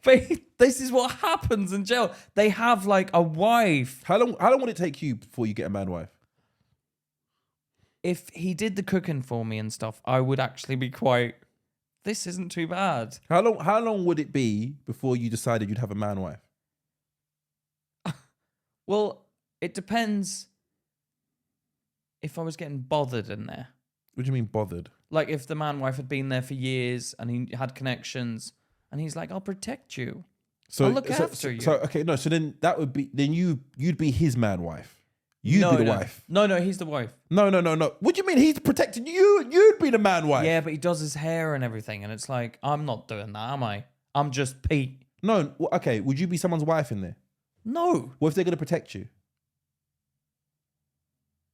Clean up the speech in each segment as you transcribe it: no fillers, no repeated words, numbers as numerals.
But this is what happens in jail. They have like a wife. How long would it take you before you get a man wife? If he did the cooking for me and stuff, I would actually be quite. This isn't too bad. How long would it be before you decided you'd have a man wife? Well, it depends. If I was getting bothered in there. What do you mean bothered? Like if the man wife had been there for years and he had connections and he's like, I'll protect you. I'll look after you. So then that would be you'd be his man wife. You'd be the wife. No, he's the wife. No. What do you mean he's protecting you? You'd be the man wife. Yeah, but he does his hair and everything, and it's like, I'm not doing that, am I? I'm just Pete. No, okay. Would you be someone's wife in there? No. What if they're gonna protect you?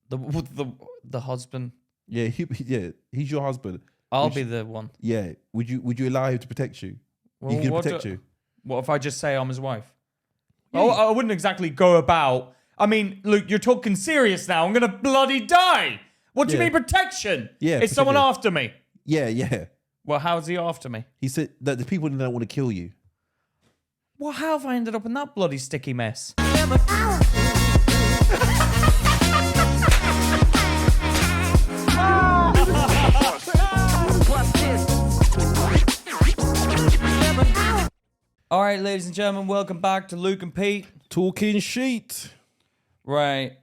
The husband. Yeah, he's your husband. I'll be the one. Yeah. Would you allow him to protect you? Well, he can protect you. What if I just say I'm his wife? Yeah. Oh, I wouldn't exactly go about. I mean, Luke, you're talking serious now. I'm gonna bloody die. What do you mean protection? Yeah, Is someone after me? Yeah. Well, how's he after me? He said that the people don't want to kill you. Well, how have I ended up in that bloody sticky mess? All right, ladies and gentlemen, welcome back to Luke and Pete. Talking sheet. Right.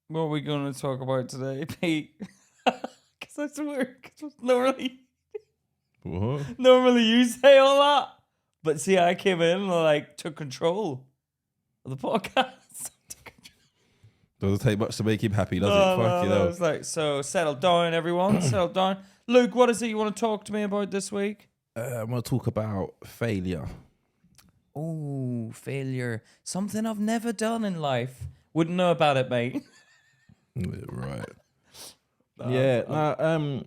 What are we going to talk about today, Pete? Because I swear, normally you say all that. But see, I came in and like took control of the podcast. Doesn't take much to make him happy, does it? Fuck you know. It's like, so settle down, everyone. Settle down. Luke, what is it you want to talk to me about this week? I'm going to talk about failure. Oh, failure. Something I've never done in life. Wouldn't know about it, mate. Right. Yeah.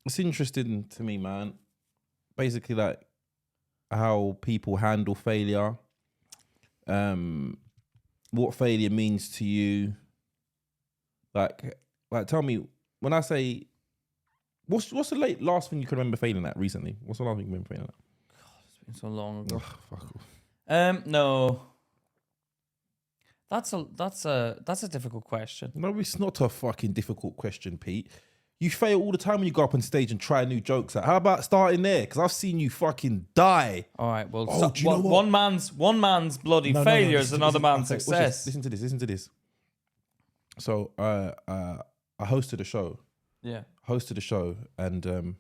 It's interesting to me, man. Basically, like how people handle failure. What failure means to you. Like, tell me, when I say, what's the last thing you can remember failing at recently? What's the last thing you remember failing at? God, it's been so long ago. Ugh, fuck off. No. That's a difficult question. No, it's not a fucking difficult question, Pete. You fail all the time when you go up on stage and try new jokes. How about starting there? Because I've seen you fucking die. All right, well, do you know what? one man's bloody failure is another man's success. Listen to this. So I hosted a show. Yeah. Hosted a show, and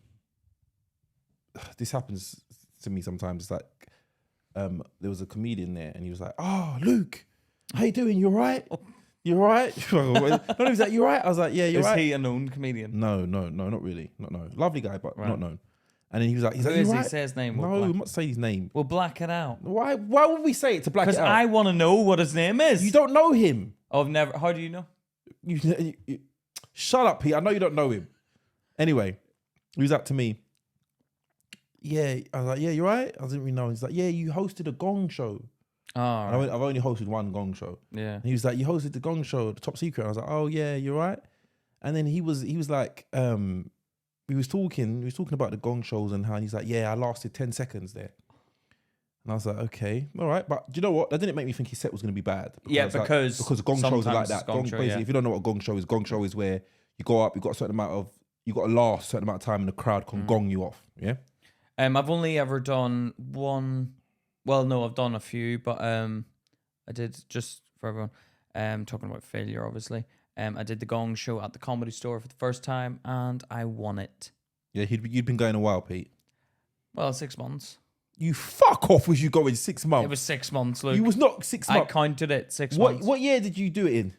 this happens to me sometimes. It's like there was a comedian there, and he was like, "Oh, Luke, how you doing? You all right? You all right?" No, he was like, "You all right?" I was like, "Yeah, you're right." Is he a known comedian? No, not really. No. Lovely guy, but not known. And then he was like, Who "You is right?" he? Say his name. No, I'm not saying his name. We'll black it out. Why would we say it to black it out? Because I want to know what his name is. You don't know him. I've never. How do you know? You shut up, Pete. I know you don't know him. Anyway, he was up to me. Yeah, I was like, "Yeah, you right?" I didn't really know. He's like, "Yeah, you hosted a gong show." Oh, right. I've only hosted one gong show. Yeah. And he was like, "You hosted the gong show, the Top Secret." I was like, "Oh yeah, you're right." And then he was like, we was talking about the gong shows and how he's like, "Yeah, I lasted 10 seconds there." And I was like, "Okay, all right." But do you know what? That didn't make me think his set was going to be bad. Because gong shows are like that. Gong show, basically, if you don't know what gong show is where you go up, you got a certain amount of, you got to last a certain amount of time and the crowd can gong you off. Yeah. I've only ever done one. Well, no, I've done a few, but I did, just for everyone, talking about failure, obviously. I did the gong show at the Comedy Store for the first time, and I won it. Yeah, you'd been going a while, Pete. Well, 6 months. You fuck off. Was you going 6 months? It was 6 months, Luke. You was not 6 months. I counted it 6 months. What year did you do it in?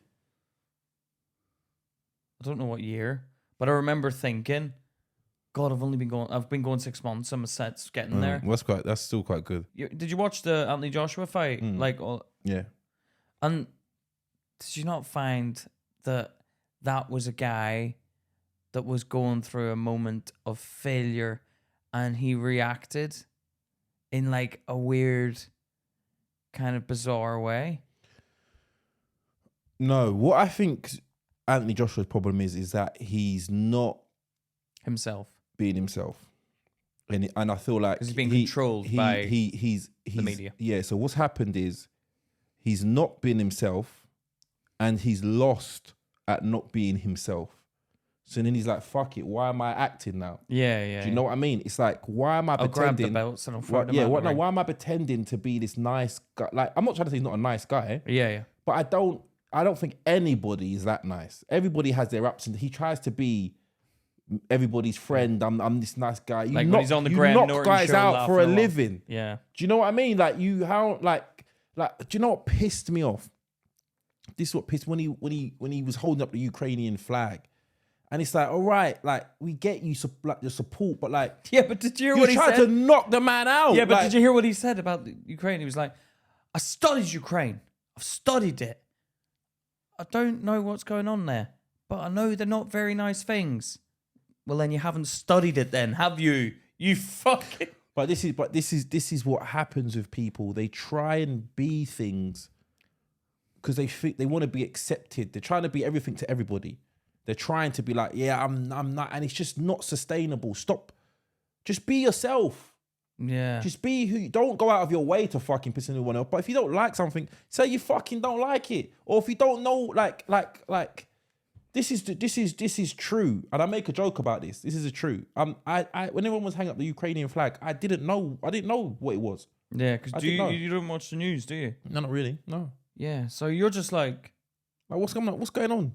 I don't know what year, but I remember thinking, God, I've been going 6 months and my set's getting there. Well, that's still quite good. Did you watch the Anthony Joshua fight? Yeah. And did you not find that was a guy that was going through a moment of failure and he reacted in like a weird kind of bizarre way? No, what I think Anthony Joshua's problem is that he's not himself. Being himself. and I feel like because he's being controlled by he's the media. Yeah. So what's happened is he's not been himself, and he's lost at not being himself. So then he's like, "Fuck it, why am I acting now?" Yeah. Do you know what I mean? It's like, why am I I'll grab the pretending? belts and I'll throw them Yeah, out what? the No, ring. why am I pretending to be this nice guy? Like, I'm not trying to say he's not a nice guy, Yeah. but I don't think anybody is that nice. Everybody has their ups, and he tries to be everybody's friend. I'm this nice guy. Like when he's on the Graham knock Norton guys show out for a laughing along. living. Yeah. Do you know what I mean? Like do you know what pissed me off? This is what pissed when he was holding up the Ukrainian flag. And it's like, all right, like we get you like your support, but like, Yeah, but did you hear you what he tried said? to knock the man out. Yeah, but like, did you hear what he said about the Ukraine? He was like, I studied Ukraine. I've studied it. I don't know what's going on there, but I know they're not very nice things. Well, then you haven't studied it then, have you? You fucking... But this is what happens with people. They try and be things because they want to be accepted. They're trying to be everything to everybody. They're trying to be like, yeah, I'm not, and it's just not sustainable. Stop. Just be yourself. Yeah. Just be who. Don't go out of your way to fucking piss anyone off. But if you don't like something, say you fucking don't like it. Or if you don't know, like, this is true. And I make a joke about this. This is true. When everyone was hanging up the Ukrainian flag, I didn't know what it was. Yeah, because you don't watch the news, do you? No, not really. No. Yeah, so you're just like what's going on?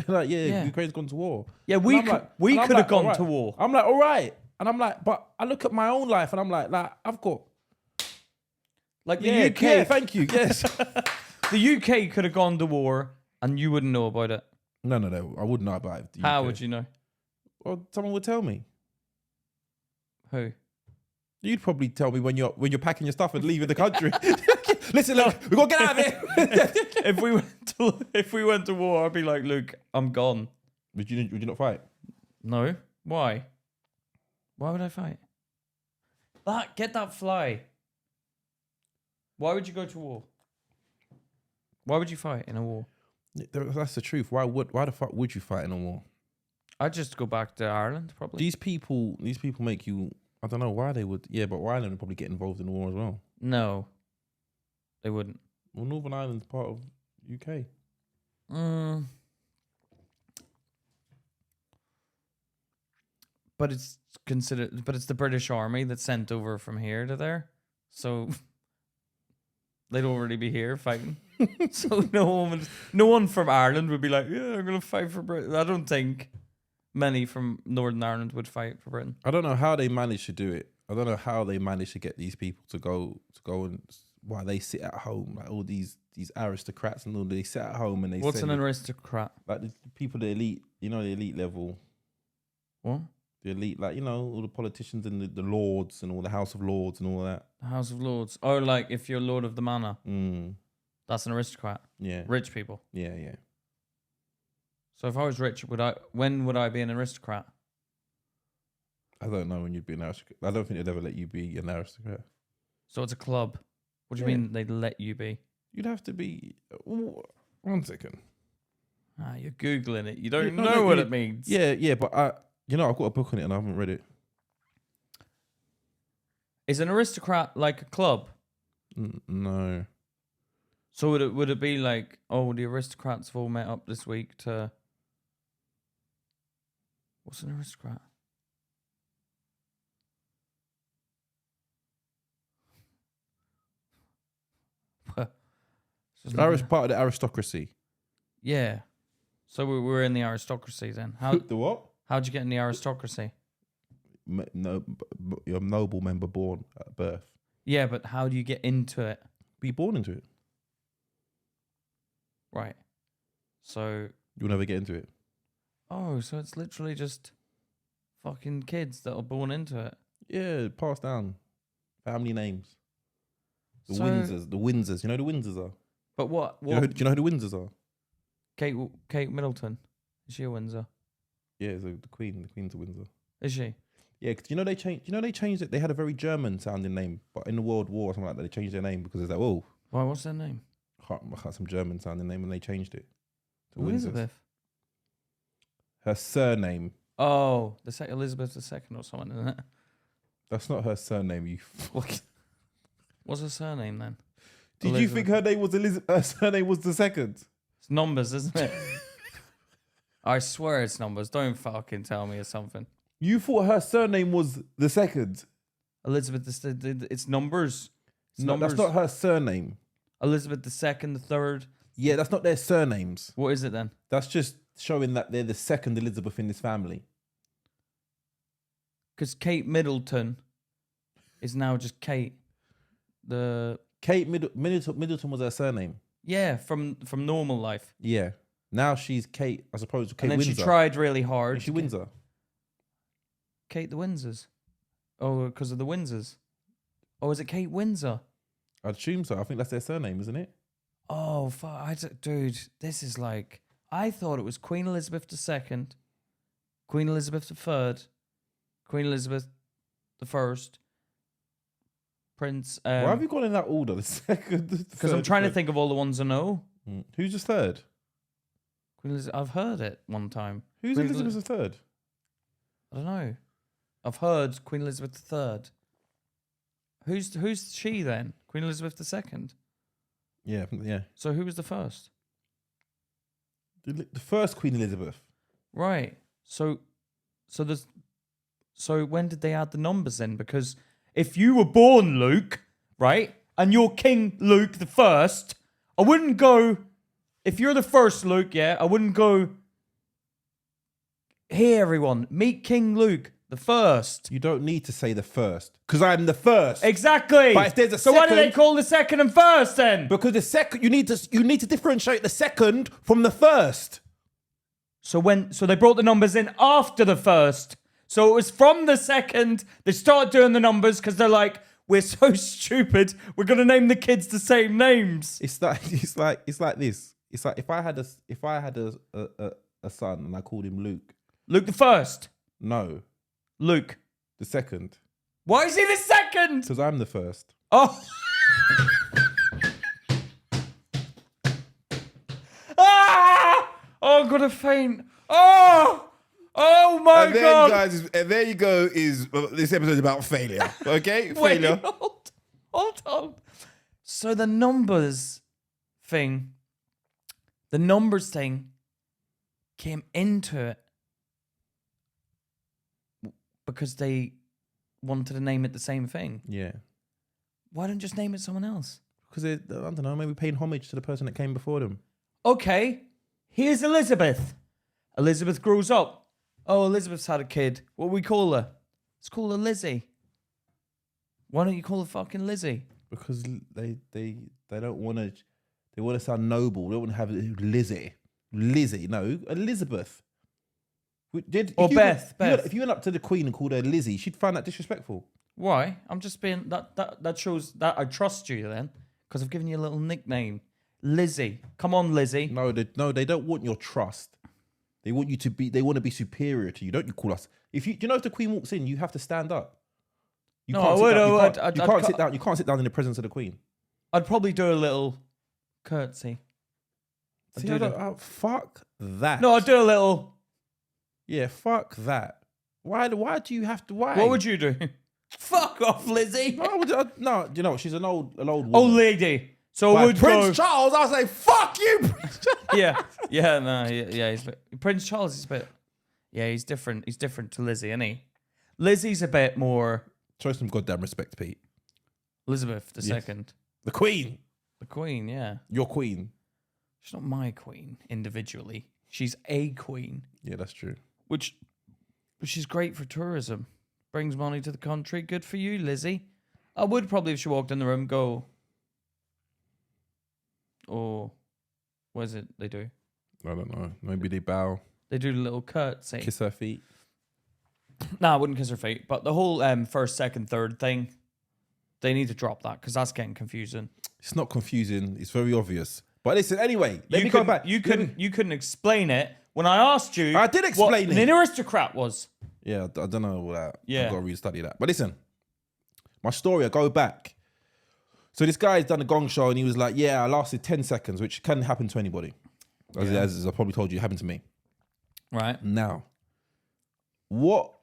Like, yeah, Ukraine's gone to war. Yeah, we could have gone to war. I'm like, all right. And I'm like, but I look at my own life and I'm like I've got... Like the UK. Yeah, thank you, yes. The UK could have gone to war and you wouldn't know about it. No, I wouldn't know about it. How would you know? Well, someone would tell me. Who? You'd probably tell me when you're packing your stuff and leaving the country. Listen, look, we gotta get out of here. If we went to war, I'd be like, Luke, I'm gone. Would you not fight? No. Why? Why would I fight? Get that fly. Why would you go to war? Why would you fight in a war? That's the truth. Why the fuck would you fight in a war? I'd just go back to Ireland, probably. These people make you... I don't know why they would. Yeah, but Ireland would probably get involved in the war as well. No. They wouldn't. Well, Northern Ireland's part of UK. But it's the British Army that's sent over from here to there. So they'd already be here fighting. So no one from Ireland would be like, yeah, I'm gonna fight for Britain. I don't think many from Northern Ireland would fight for Britain. I don't know how they managed to do it. I don't know how they managed to get these people to go and while they sit at home, like all these aristocrats and all, they sit at home and they... What's an aristocrat? Like the people, the elite, the elite level. What? The elite, like, all the politicians and the lords and all the House of Lords and all that. The House of Lords. Oh, like if you're Lord of the Manor. Mm. That's an aristocrat. Yeah. Rich people. Yeah. So if I was rich, when would I be an aristocrat? I don't know when you'd be an aristocrat. I don't think they'd ever let you be an aristocrat. So it's a club. What do you mean they'd let you be? You'd have to be... 1 second. You're Googling it. You don't know what it means. Yeah, but I've got a book on it and I haven't read it. Is an aristocrat like a club? No. So would it be like, oh, the aristocrats have all met up this week to... What's an aristocrat? Part of the aristocracy. Yeah. So we're in the aristocracy then. How The what? How'd you get in the aristocracy? No, you're a noble member born at birth. Yeah, but how do you get into it? Be born into it. Right. So... You'll never get into it. Oh, so it's literally just fucking kids that are born into it. Yeah, passed down. Family names. The So- Windsors. You know who the Windsors are? But what? Do you know who the Windsors are? Kate Middleton. Is she a Windsor? Yeah, so the Queen. The Queen's a Windsor. Is she? Yeah, cause they changed it. They had a very German sounding name, but in the World War or something like that, they changed their name because it's like, whoa, Why? What's their name? I had some German sounding name and they changed it to Windsors. Elizabeth. Her surname. Oh, Elizabeth II or something, isn't it? That's not her surname, you fucking... What's her surname then? Did you Elizabeth. think her name was Elizabeth? Her surname was the second? It's numbers, isn't it? I swear it's numbers. Don't fucking tell me it's something. You thought her surname was the second? Elizabeth, it's numbers. It's No, numbers. that's not her surname. Elizabeth II, the third. Yeah, that's not their surnames. What is it then? That's just showing that they're the second Elizabeth in this family. Because Kate Middleton is now just Kate. Kate Middleton was her surname. Yeah, from normal life. Yeah. Now she's Kate, as opposed to Kate And then Windsor. she tried really hard. Is she Windsor? Kate the Windsors. Oh, because of the Windsors. Oh, is it Kate Windsor? I'd assume so. I think that's their surname, isn't it? Oh, fuck. Dude, this is like... I thought it was Queen Elizabeth II, Queen Elizabeth III, Queen Elizabeth I, Prince... Why have you gone in that order? The second... Because I'm trying to think of all the ones I know. Who's the third? Queen Elizabeth, I've heard it one time. Who's Queen Elizabeth the third? I don't know. I've heard Queen Elizabeth III. Who's she then? Queen Elizabeth II. Yeah. So who was the first? The first Queen Elizabeth. Right. So when did they add the numbers in? Because if you were born Luke, right, and you're King Luke the first, I wouldn't go. If you're the first Luke, yeah, I wouldn't go. Hey everyone, meet King Luke the first. You don't need to say the first, because I'm the first. Exactly. But if there's a so why do they second- call the second and first then? Because the second, you need to differentiate the second from the first. So they brought the numbers in after the first. So it was from the second they started doing the numbers because they're like, we're so stupid. We're gonna name the kids the same names. It's like this. It's like if I had a son and I called him Luke. Luke the first. No, Luke. the second. Why is he the second? Because I'm the first. Oh. Ah! Oh, I'm gonna faint. Oh. Oh my And then, god. guys, and there you go. This episode is about failure? Okay, Wait, failure. hold on. So the numbers thing came into it because they wanted to name it the same thing. Yeah, Why don't you just name it someone else? because I don't know, maybe paying homage to the person that came before them. Okay, here's Elizabeth. Elizabeth grows up. Oh, Elizabeth's had a kid. What do we call her? Let's call her Lizzie. Why don't you call her fucking Lizzie? Because they don't want to. They want to sound noble. They don't want to have Lizzie. No, Elizabeth. Beth. If you went up to the Queen and called her Lizzie, she'd find that disrespectful. Why? I'm just being that shows that I trust you then, because I've given you a little nickname, Lizzie. Come on, Lizzie. No, they don't want your trust. They want you to be. They want to be superior to you. Don't you call us? If the Queen walks in, you have to stand up. You No, can't I sit would. down. I would. You can't sit down. You can't sit down in the presence of the Queen. I'd probably do a little curtsy. See, fuck that. No, I'd do a little. Yeah, fuck that. Why do you have to? Why? What would you do? Fuck off, Lizzie. No, you know she's an old woman. Old lady. So I would Prince go. Charles. I was like, fuck you. Prince Charles. Yeah. Prince Charles is a bit. Yeah, he's different. He's different to Lizzie, isn't he? Lizzie's a bit more. Show some goddamn respect, Pete. Elizabeth II. Yes. The Queen. The Queen, yeah. Your Queen. She's not my queen individually. She's a queen. Yeah, that's true. Which is great for tourism. Brings money to the country. Good for you, Lizzie. I would probably, if she walked in the room, go. Or what is it they do? I don't know. Maybe they bow, They do the little curtsy. kiss her feet. No, I wouldn't kiss her feet. But the whole first, second, third thing, they need to drop that because that's getting confusing. It's not confusing. It's very obvious. But listen, anyway, let me go back. You couldn't explain it when I asked you. I did explain what it. an aristocrat was. Yeah, I don't know all that. Yeah. I've got to restudy that. But listen, my story, I go back. So this guy's done a gong show and he was like, yeah, I lasted 10 seconds, which can happen to anybody. As I probably told you, it happened to me. Right. Now, what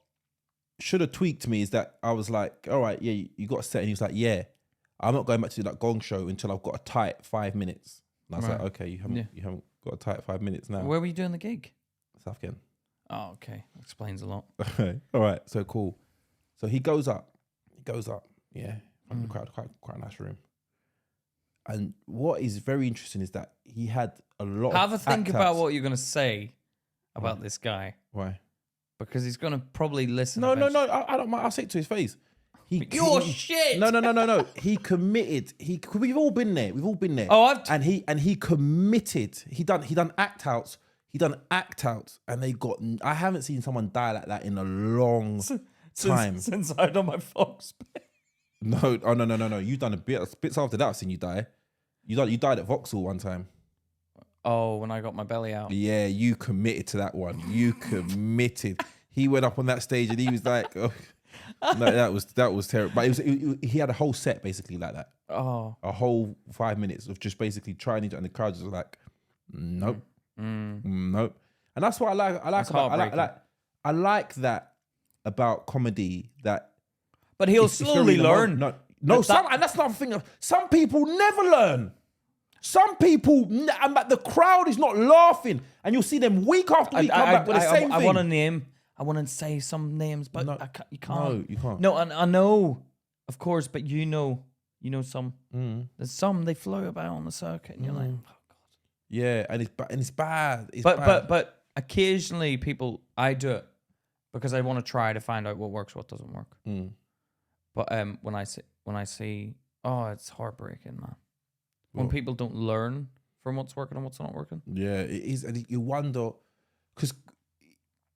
should have tweaked me is that I was like, all right, yeah, you got a set. And he was like, yeah, I'm not going back to that gong show until I've got a tight 5 minutes. And I was like, okay, you haven't got a tight 5 minutes now. Where were you doing the gig? South Kent. Oh, okay. Explains a lot. All right, so cool. So he goes up. Yeah, from the crowd, quite a nice room. And what is very interesting is that he had a lot Have of a think act about outs. what you're going to say about this guy. Why? Because he's going to probably listen. No, eventually. I don't mind. I'll say it to his face. You're shit. No. He committed. We've all been there. Oh, and he committed. He done act outs. And they got. I haven't seen someone die like that in a long time. Since I done my Fox. No. You've done bits after that. I've seen you die. You died at Vauxhall one time. Oh, when I got my belly out. Yeah, you committed to that one. You committed. He went up on that stage and he was like, oh. No, that was terrible. But he had a whole set basically like that. Oh, A whole 5 minutes of just basically trying it, and the crowd was like, nope, nope. And that's what I like that about comedy. That, but he'll it's slowly very learn. And that's not the thing. Some people never learn. Some people, and the crowd is not laughing, and you'll see them week after week come back with the same thing. I want to name. I want to say some names, but No, you can't. No, you can't. No, I know, of course, but you know some. There's some they float about on the circuit, and you're like, oh god. Yeah, and it's bad. But occasionally people, I do it because I want to try to find out what works, what doesn't work. But when I see, oh, it's heartbreaking, man. When people don't learn from what's working and what's not working. Yeah, it is, and you wonder, because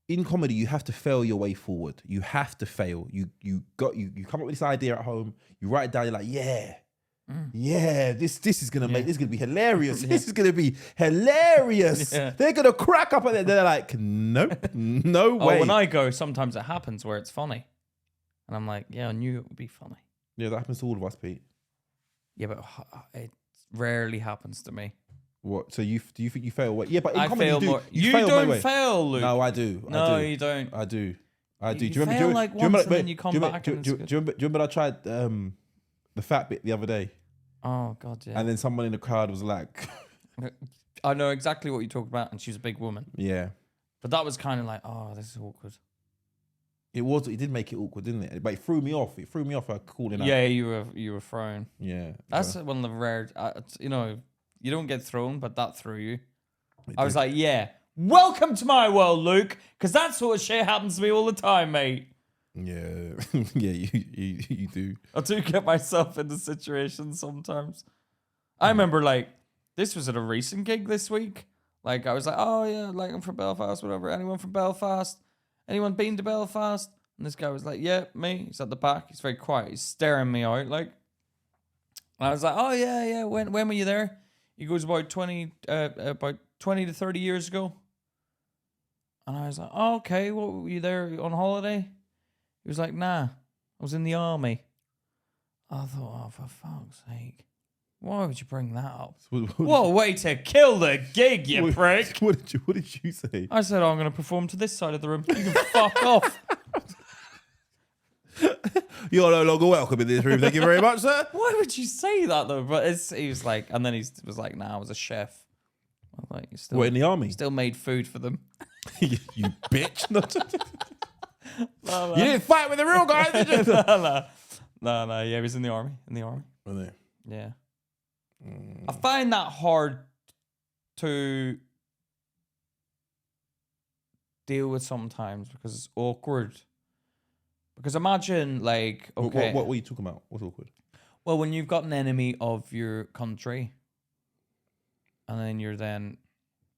in comedy you have to fail your way forward. You have to fail. You come up with this idea at home. You write it down. You're like, this is gonna make this is gonna be hilarious. This is gonna be hilarious. Yeah. They're gonna crack up at it. They're like, nope, no way. Oh, when I go, sometimes it happens where it's funny, and I'm like, yeah, I knew it would be funny. Yeah, that happens to all of us, Pete. Yeah, but it rarely happens to me. What? So do you think you fail? What? Yeah, but in I comedy fail you do. more. You You fail my don't way. fail, Luke. No, I do. No, you don't. I do. Do You fail like once and then you come back and Do it's you remember I tried the fat bit the other day? Oh god, yeah. And then someone in the crowd was like, I know exactly what you talk about, and she was a big woman. yeah. But that was kind of like, oh, this is awkward. It did make it awkward, didn't it? But it threw me off. I called it out. Yeah, you were thrown. Yeah. That's So, one of the rare. You don't get thrown, but that threw you. I was like, yeah, welcome to my world, Luke, because that sort of shit happens to me all the time, mate. yeah. Yeah, you do. I do get myself into situations sometimes. I remember, like, this was at a recent gig this week. Like, I was like, oh, yeah, like, I'm from Belfast, whatever. Anyone from Belfast? Anyone been to Belfast? And this guy was like, yeah, me. He's at the back. He's very quiet. He's staring me out, like. And I was like, oh, yeah. When were you there? He goes, about 20 to 30 years ago. And I was like, oh, okay. What, were you there on holiday? He was like, nah, I was in the army. I thought, oh, for fuck's sake. Why would you bring that up? What a way to kill the gig, you prick. What did you say? I said, oh, I'm going to perform to this side of the room. You can fuck off. You're no longer welcome in this room. Thank you very much, sir. Why would you say that, though? But he was like, and then he was like, nah, I was a chef. I was like, you still, What, in the army? still made food for them. you bitch. No. You didn't fight with the real guys, did you? No. Yeah, he was in the army. Really? Yeah. I find that hard to deal with sometimes because it's awkward. Because imagine, like, okay. What were you talking about? What's awkward? Well, when you've got an enemy of your country and then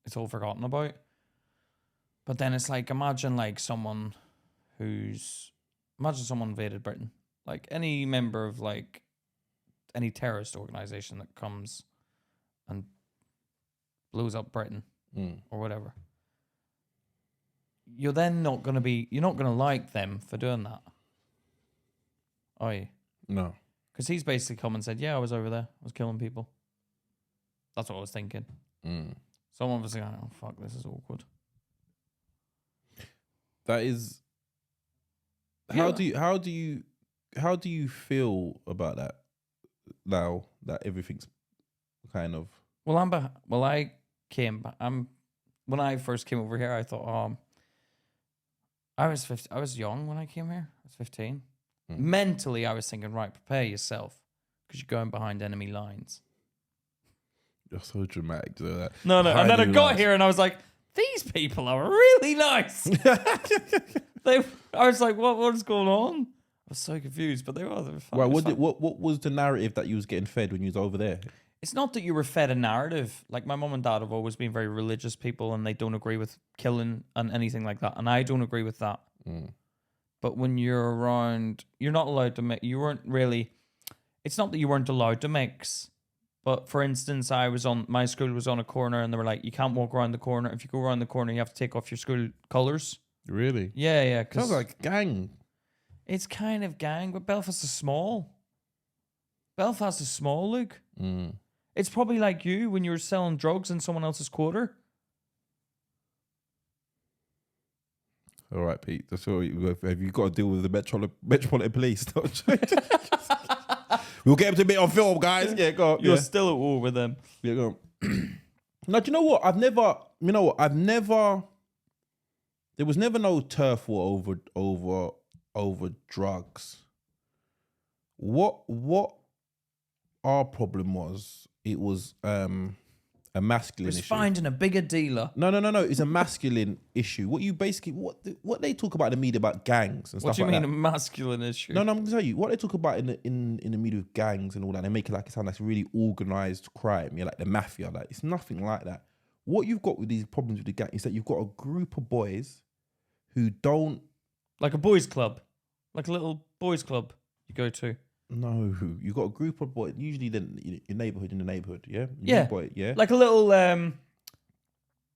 it's all forgotten about. But then it's like, imagine someone invaded Britain. Like any member of like any terrorist organization that comes and blows up Britain or whatever. You're not going to like them for doing that. Are you? No. Because he's basically come and said, yeah, I was over there. I was killing people. That's what I was thinking. Someone was like, oh, fuck, this is awkward. That is How do you feel about that now that everything's kind of? Well, I came. When I first came over here, I thought, I was 50, I was young when I came here. I was 15. Mentally, I was thinking, right, prepare yourself because you're going behind enemy lines. You're so dramatic. That. No. And then I got here and I was like, these people are really nice. I was like, what is going on? I was so confused, but they were fun. Well, what was the narrative that you was getting fed when you was over there? It's not that you were fed a narrative. Like, my mum and dad have always been very religious people and they don't agree with killing and anything like that. And I don't agree with that. But when you're around, you're not allowed to mix. You weren't really, it's not that you weren't allowed to mix. But for instance, my school was on a corner and they were like, you can't walk around the corner. If you go around the corner, you have to take off your school colours. Really? Yeah. Sounds like gang. It's kind of gang, but Belfast is small. Luke. It's probably like you when you were selling drugs in someone else's quarter. All right, Pete. That's all. Have you got to deal with the Metropolitan Police? We'll get him to be on film, guys. Yeah, go. You're still at war with them. Yeah, go. Now, do you know what? There was never no turf war over drugs. What our problem was, it was a masculine issue. Finding a bigger dealer. No. It's a masculine issue. What they talk about in the media about gangs and stuff like that. What do you mean a masculine issue? No, I'm going to tell you what they talk about in the media with gangs and all that. They make it like it sound like really organized crime. Like the mafia. Like it's nothing like that. What you've got with these problems with the gang is that you've got a group of boys who don't, like a boys' club, like a little boys' club you go to. No, you got a group of boys. Usually, in the neighborhood, yeah, boy, yeah, like a little,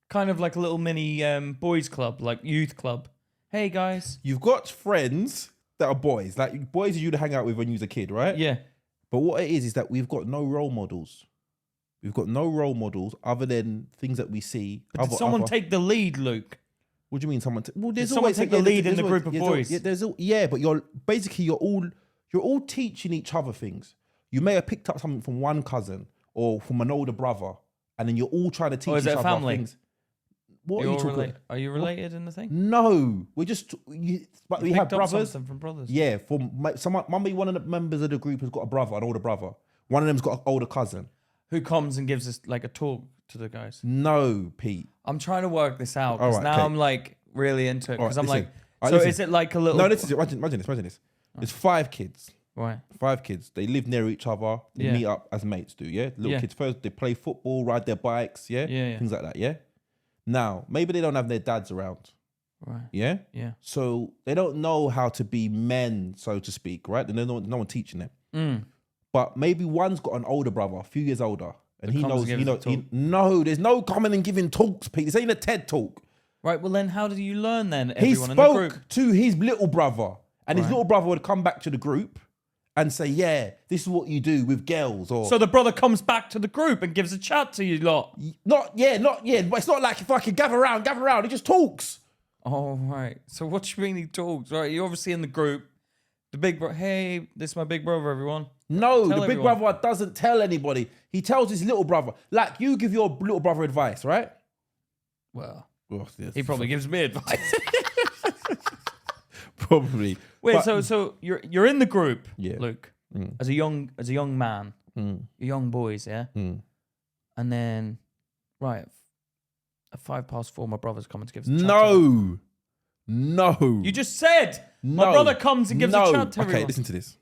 kind of like a little mini boys' club, like youth club. Hey guys, you've got friends that are boys, like boys you'd hang out with when you was a kid, right? Yeah. But what it is that we've got no role models. We've got no role models other than things that we see. But did someone take the lead, Luke? What do you mean, someone? There's someone take the lead in the group of boys. But you're all teaching each other things. You may have picked up something from one cousin or from an older brother, and then you're all trying to teach each other family? Things. What are you talking? Are you related in the thing? No, we're just. But we have brothers. Something from brothers. Yeah, maybe one of the members of the group has got a brother, an older brother. One of them's got an older cousin who comes and gives us like a talk to the guys. No, Pete. I'm trying to work this out because now I'm like really into it because I'm like. So is it like a little? No, this is it. Imagine this. There's 5 kids. Right. 5 kids. They live near each other. They meet up as mates do, yeah? Little kids first, they play football, ride their bikes, yeah? Things like that, yeah? Now, maybe they don't have their dads around. Right. Yeah? Yeah. So they don't know how to be men, so to speak, right? And no one teaching them. But maybe one's got an older brother, a few years older. And he knows, no, there's no coming and giving talks, Pete. This ain't a TED talk. Right, well then how did you learn then, everyone he in the group? spoke to his little brother. And his little brother would come back to the group and say, yeah, this is what you do with girls. Or so the brother comes back to the group and gives a chat to you lot. Not yet. But it's not like if I can gather around. He just talks. Oh, right. So what do you mean he talks? Right, you're obviously in the group. The big brother, hey, this is my big brother, everyone. No, the big brother doesn't tell anybody. He tells his little brother. Like you give your little brother advice, right? Well, he probably gives me advice. Probably. Wait, so you're in the group, Luke, Mm. as a young man, Mm. young boys, yeah? Mm. And then, right, at 4:05, my brother's coming to give us a chat. No. You just said my brother comes and gives a chat to everyone. Okay, listen to this.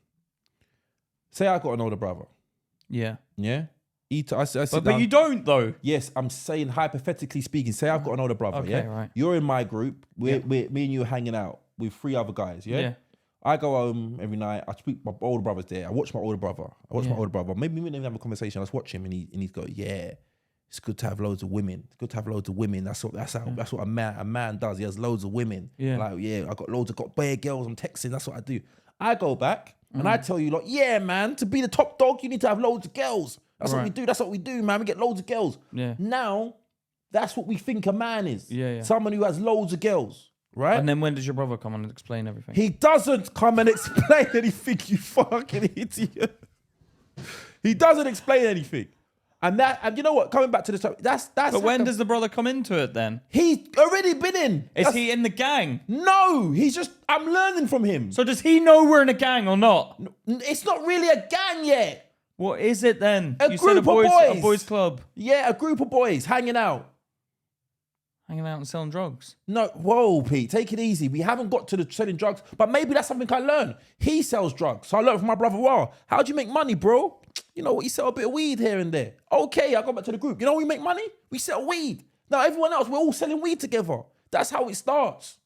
Say I got an older brother. Yeah. Yeah? But you don't, though. Yes, I'm saying hypothetically speaking. Say I've got an older brother, Okay, yeah? right. You're in my group. Me and you are hanging out with 3 other guys, yeah? Yeah. I go home every night. I speak. My older brother's there. I watch my older brother. Maybe we didn't even have a conversation. I just watch him, and he's go, yeah, it's good to have loads of women. It's good to have loads of women. That's what a man does. He has loads of women. Yeah. Like I got bare girls. I'm texting. That's what I do. I go back and I tell you, like, yeah, man, to be the top dog, you need to have loads of girls. That's what we do. That's what we do, man. We get loads of girls. Yeah. Now, that's what we think a man is. Yeah. Someone who has loads of girls. right? And then when does your brother come and explain everything? He doesn't come and explain anything, you fucking idiot. He doesn't explain anything. And you know what? Coming back to this topic, that's. But when does the brother come into it then? He's already been in. Is he in the gang? No, he's just. I'm learning from him. So does he know we're in a gang or not? It's not really a gang yet. What is it then? A You group said of boys. A boys club. Yeah, a group of boys hanging out. Hanging out and selling drugs. No, whoa, Pete, take it easy. We haven't got to the selling drugs, but maybe that's something I learned. He sells drugs, so I learned from my brother. Wow, how do you make money, bro? You know what? You sell a bit of weed here and there. Okay, I go back to the group. You know how we make money? We sell weed. Now everyone else, we're all selling weed together. That's how it starts.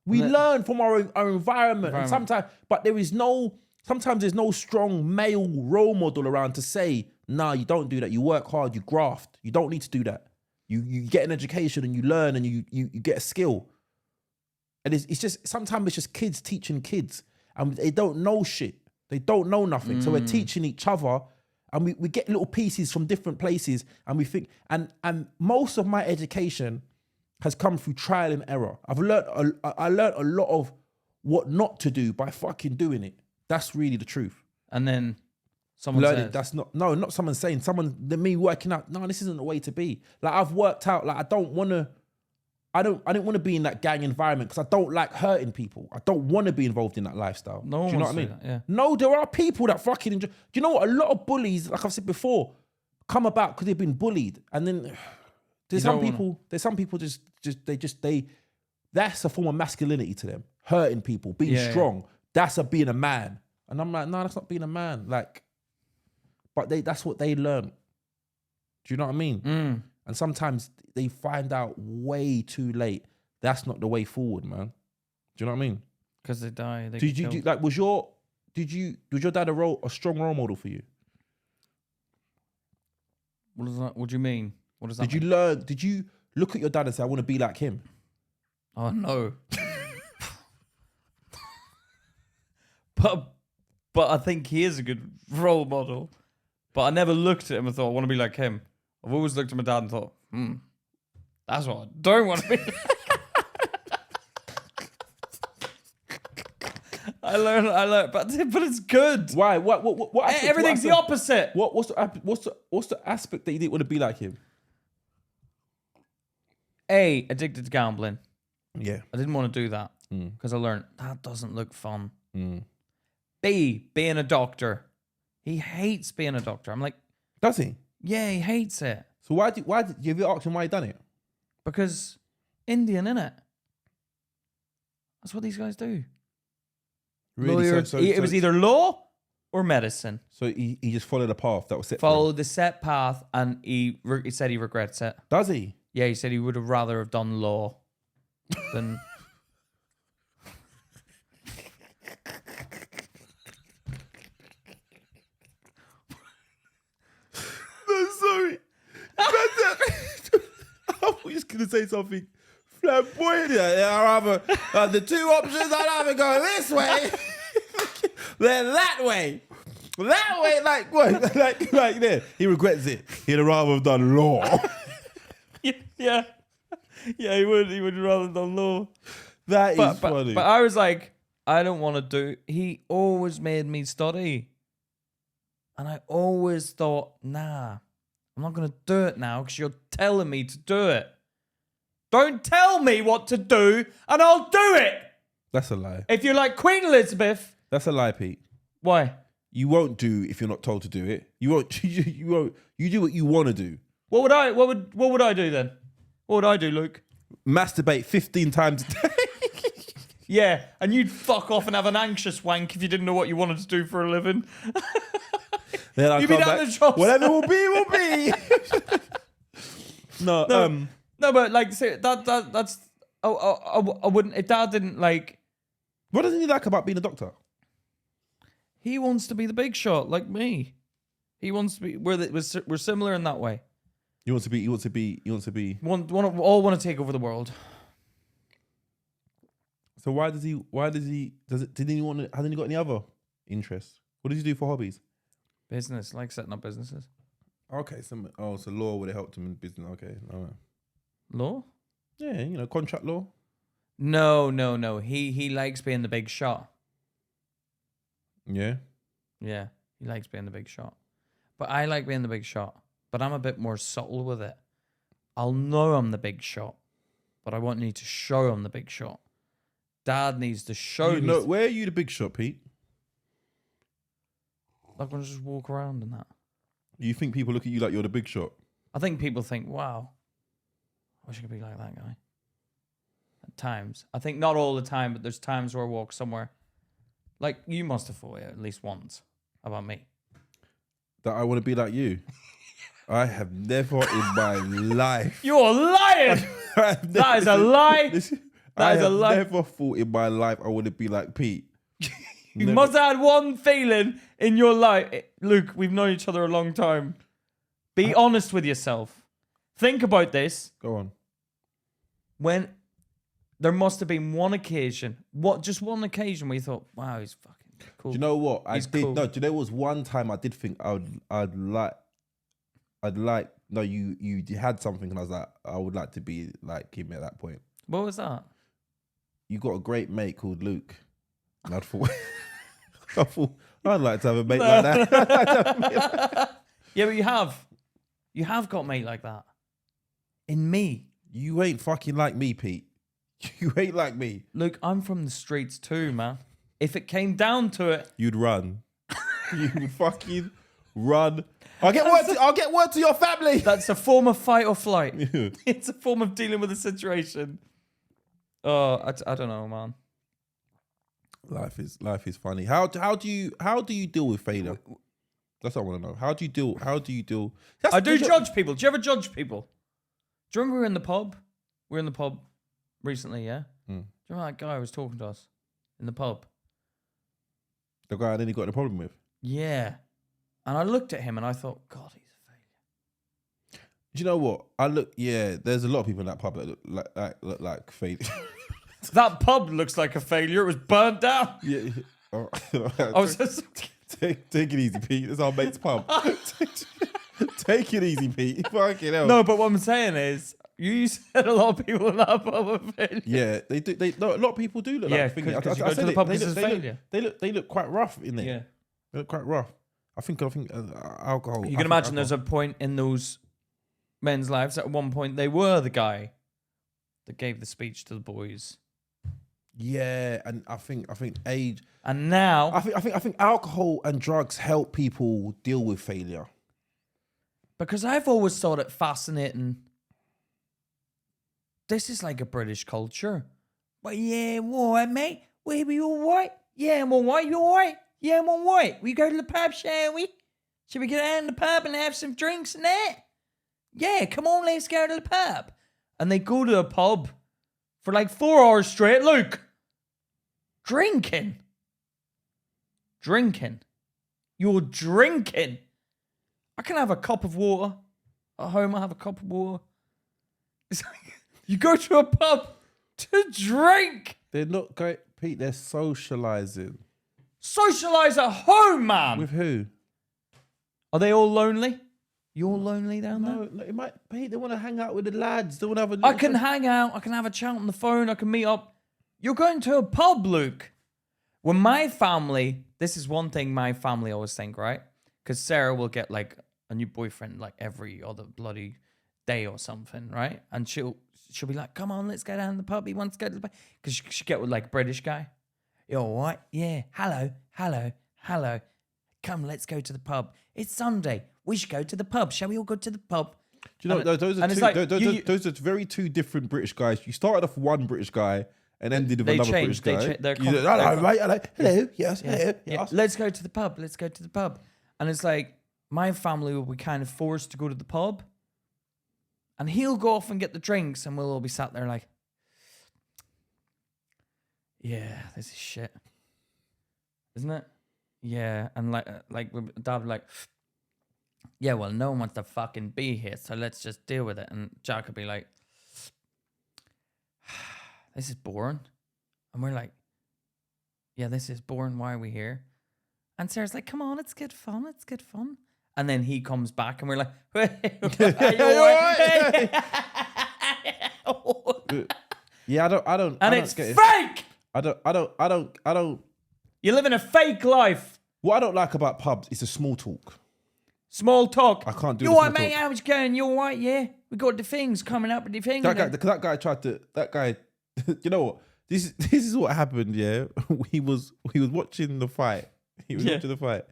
We learn from our environment, and sometimes there's no strong male role model around to say, nah, you don't do that. You work hard, you graft. You don't need to do that. You get an education and you learn and you get a skill. And it's just, sometimes it's just kids teaching kids and they don't know shit. They don't know nothing. So we're teaching each other and we get little pieces from different places and we think, and most of my education has come through trial and error. I learned a lot of what not to do by fucking doing it. That's really the truth. And then someone says, that's not someone saying, me working out, no, this isn't the way to be. Like I've worked out, like I didn't want to be in that gang environment because I don't like hurting people. I don't want to be involved in that lifestyle. No one do you know wants what I to mean? do that, yeah. No, there are people that fucking enjoy. Do you know what? A lot of bullies, like I've said before, come about because they've been bullied. And then there's some people that's a form of masculinity to them. Hurting people, being strong. That's being a man. And I'm like, no, that's not being a man. Like, but that's what they learn. Do you know what I mean? And sometimes they find out way too late. That's not the way forward, man. Do you know what I mean? Because they die. Was your dad a strong role model for you? What do you mean? What does that mean? Did you look at your dad and say, I want to be like him? Oh no. But I think he is a good role model. But I never looked at him and thought, I want to be like him. I've always looked at my dad and thought, that's what I don't want to be. I learned, but it's good. Why? What aspect, everything's the opposite. What's the aspect that you didn't want to be like him? A, addicted to gambling. Yeah. I didn't want to do that because I learned that doesn't look fun. B, being a doctor. He hates being a doctor. I'm like, does he? Yeah, he hates it. So why did you ever ask him why he done it? Because Indian, innit? That's what these guys do. Really? Lawyer, it was either law or medicine. So he just followed a path that was set. Followed the set path, and he said he regrets it. Does he? Yeah, he said he would have rather have done law than. No, sorry. I was just gonna say something flamboyant. Yeah, the two options. I'd either go this way, then that way. That way, like what? Like there. He regrets it. He'd rather have done law. Yeah, he would rather have done law. That is funny. But I was like, I don't want to do. He always made me study, and I always thought, nah, I'm not gonna do it now because you're telling me to do it. Don't tell me what to do, and I'll do it. That's a lie. If you're like Queen Elizabeth, that's a lie, Pete. Why? You won't do if you're not told to do it. You won't. You won't. You do what you want to do. What would I do then? What would I do, Luke? Masturbate 15 times a day. Yeah, and you'd fuck off and have an anxious wank if you didn't know what you wanted to do for a living. Then I'll You'd be come down back. the shops. Whatever will be. No, no, but like that's. I wouldn't. If Dad didn't like. What doesn't he like about being a doctor? He wants to be the big shot like me. He wants to be. We're similar in that way. He wants to be. All want to take over the world. So hasn't he got any other interests? What does he do for hobbies? Business, like setting up businesses. Okay, so law would have helped him in business. Okay, all right. Law? Yeah, contract law. No. He likes being the big shot. Yeah. Yeah, he likes being the big shot. But I like being the big shot. But I'm a bit more subtle with it. I'll know I'm the big shot, but I won't need to show I'm the big shot. Dad needs to show You me. know, where are you the big shot, Pete? Like when I just walk around and that. You think people look at you like you're the big shot? I think people think, wow, I wish I could be like that guy. At times. I think not all the time, but there's times where I walk somewhere. Like, you must have thought it at least once about me. That I want to be like you. I have never in my life. You're lying! That is a lie! I That is a have lie. never thought in my life I want to be like Pete. You must have had one feeling in your life. Luke, we've known each other a long time. Be honest with yourself. Think about this. Go on. When there must have been one occasion, just one occasion where you thought, wow, he's fucking cool. Do you know what? He's cool. No, do you know there was one time I did think I'd like no, you had something and I was like, I would like to be like him at that point. What was that? You got a great mate called Luke. And I thought I'd like to have a mate like that. Yeah, but you have. You have got a mate like that. In me. You ain't fucking like me, Pete. You ain't like me. Look, I'm from the streets too, man. If it came down to it. You'd run. You'd fucking run. I'll get word to your family. That's a form of fight or flight. Yeah. It's a form of dealing with a situation. Oh, I don't know, man. Life is funny. How do you deal with failure? That's what I want to know. How do you deal? I do judge people. Do you ever judge people? Do you remember we were in the pub? We were in the pub recently, yeah? Do you remember that guy who was talking to us in the pub? The guy I nearly got in a problem with. Yeah. And I looked at him and I thought, God, he's a failure. Do you know what? There's a lot of people in that pub that look like failure. That pub looks like a failure. It was burnt down. Yeah. I was just... Take it easy, Pete. It's our mate's pub. Take it easy, Pete. Fucking hell. No, but what I'm saying is, you said a lot of people in that pub are failure. Yeah, they do. No, a lot of people do look like failure. Because you go to the pub because it's failure. They look quite rough in there. Yeah. They look quite rough. I think alcohol. You can imagine there's a point in those men's lives that at one point they were the guy that gave the speech to the boys. Yeah, and I think age, and now I think alcohol and drugs help people deal with failure. Because I've always thought it fascinating. This is like a British culture. Well, yeah, all right, mate. We all right? Yeah, I'm all right. You all right? Yeah, I'm all right. We go to the pub, shall we? Should we get out in the pub and have some drinks and that? Yeah, come on, let's go to the pub. And they go to a pub for like 4 hours straight. Look. Drinking. You're drinking. I can have a cup of water. At home, I have a cup of water. It's like, you go to a pub to drink. They're not going, Pete, they're socialising. Socialise at home, man. With who? Are they all lonely? You all lonely down there? No, it might, Pete, they want to hang out with the lads. They want to have I can hang out. I can have a chat on the phone. I can meet up. You're going to a pub, Luke. When my family, this is one thing my family always think, right? Because Sarah will get like a new boyfriend like every other bloody day or something, right? And she'll be like, come on, let's go down to the pub. He wants to go to the pub. Because she get with like a British guy. You all right? Yeah. Hello. Come, let's go to the pub. It's Sunday. We should go to the pub. Shall we all go to the pub? Do you know, those are very two different British guys. You started off one British guy and ended with another British guy. Hello, yes. Let's go to the pub. And it's like, my family will be kind of forced to go to the pub. And he'll go off and get the drinks and we'll all be sat there like, yeah, this is shit. Isn't it? Yeah. And like Dad would like, yeah, well, no one wants to fucking be here, so let's just deal with it. And Jack would be like, this is boring. And we're like, yeah, this is boring. Why are we here? And Sarah's like, come on, it's good fun. And then he comes back and we're like, are you all right? Yeah, I don't. And I don't it's get it. fake. I don't. You live in a fake life. What I don't like about pubs is the small talk. Small talk. I can't do You the all small right, mate? talk. How's it going? You all right? Yeah. We got the things coming up with the thing. That guy tried to. That guy. You know what? This is what happened. Yeah, he was watching the fight. He was watching the fight.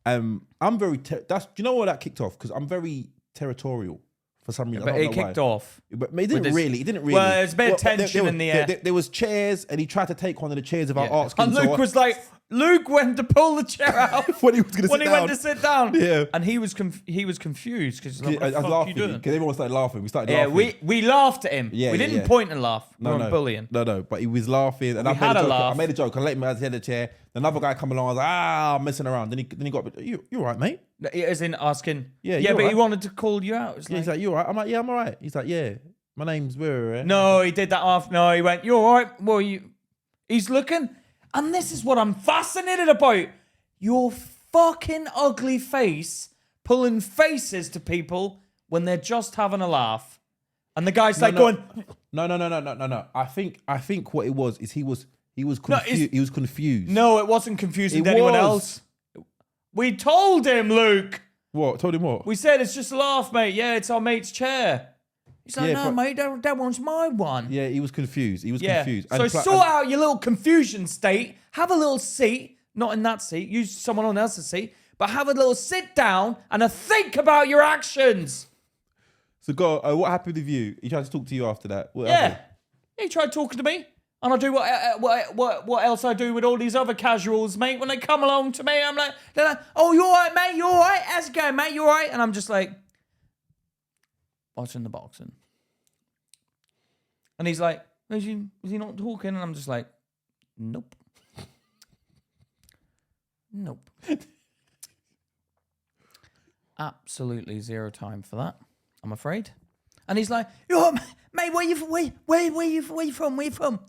I'm very. Do you know what that kicked off? Because I'm very territorial for some reason. But I don't it know kicked why. off. But it didn't really. It didn't really. Well, there's a bit of tension in the air. There was chairs, and he tried to take one of the chairs of our art And Luke was like, Luke went to pull the chair out when he was going to sit down. went to sit down. Yeah. And he was confused because like, what the I was fuck laughing you doing? because everyone started laughing. We started Yeah, laughing. we laughed at him. Yeah, we yeah, didn't yeah. point and laugh. We No, weren't bullying. No, but he was laughing, and We had a laugh. I made a joke. I let him at the head of the chair. Another guy come along. I was like, I'm messing around. Then he got, you all right, mate? As in asking, Yeah, but you're he wanted to call you out. It's Yeah, he's like, you all right? I'm like, yeah, I'm all right. He's like, yeah, my name's where? no, he did that off. No, he went, you all right? Well, he's looking. And this is what I'm fascinated about. Your fucking ugly face pulling faces to people when they're just having a laugh. And the guy's going... No. I think what it was is he was confused. He was confused. No, it wasn't confusing to It anyone was. else. We told him, Luke. What? Told him what? We said it's just a laugh, mate. Yeah, it's our mate's chair. He's like, Yeah, no, but- mate, that one's my one. Yeah, he was confused. He was Yeah. confused. So sort out your little confusion state. Have a little seat. Not in that seat. Use someone on else's seat. But have a little sit down and a think about your actions. So, go. What happened with you? He tried to talk to you after that. What Yeah. happened? He tried talking to me. And I do what else I do with all these other casuals, mate. When they come along to me, I'm like, they're like, oh, you all right, mate? You all right? How's it going, mate? You all right? And I'm just like, watching the boxing. And he's like, is he not talking? And I'm just like, nope. Nope. Absolutely zero time for that, I'm afraid. And he's like, yo, mate, where you from? Where you from? Where you from?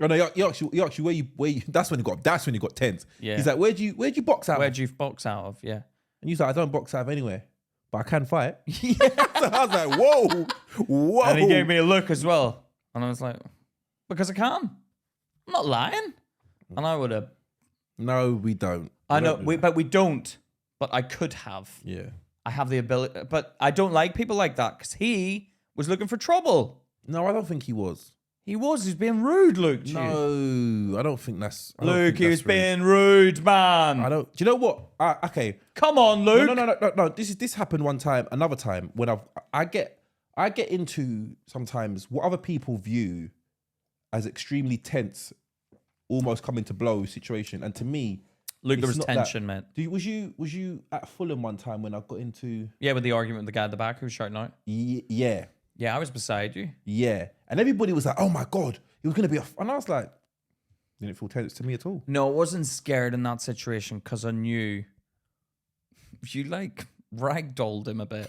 Oh no, he asked you where you. That's when he got tense. Yeah. He's like, where'd you box out? Where'd you box out of? Yeah. And he's like, I don't box out of anywhere, but I can fight. Yeah. So I was like, whoa. And he gave me a look as well. And I was like, because I can. I'm not lying. And I would have. No, we don't. I know, but we don't. But I could have. Yeah. I have the ability. But I don't like people like that because he was looking for trouble. No, I don't think he was. He was. He was being rude, Luke. to you. No, I don't think that's. Luke, he was being rude, man. I don't. Do you know what? Okay. Come on, Luke. No. This happened one time. Another time when I get into sometimes what other people view as extremely tense, almost coming to blow situation, and to me, Luke, there was not tension, man. Was you at Fulham one time when I got into? Yeah, with the argument with the guy at the back who was shouting out. Yeah. Yeah, I was beside you. Yeah. And everybody was like, oh my God, it was going to be and I was like, didn't feel tense to me at all. No, I wasn't scared in that situation because I knew you like ragdolled him a bit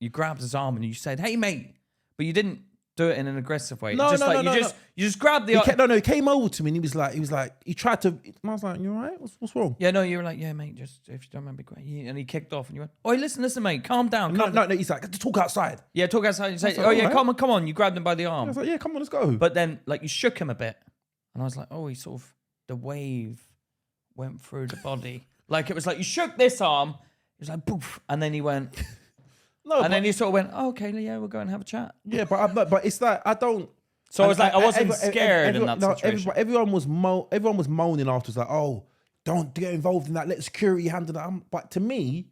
you grabbed his arm and you said, hey mate, but you didn't do it in an aggressive way. No. You just grabbed the arm. He came over to me and he was like, he tried to, and I was like, you all right? What's wrong? Yeah, no, you were like, yeah, mate, just if you don't remember, and he kicked off and you went, oh, listen, mate, calm down. No, he's like, to talk outside. Yeah, talk outside. You say, like, oh yeah, all right. come on. You grabbed him by the I arm. was like, yeah, come on, let's go. But then, like, you shook him a bit. And I was like, oh, he sort of, the wave went through the body. Like, it was like, you shook this arm. It was like, poof. And then he went, then he sort of went, oh, okay, yeah, we'll go and have a chat. Yeah, but it's like, I don't. So I was like, I wasn't scared in that situation. Everyone was moaning afterwards, like, oh, don't get involved in that. Let security handle that. But to me,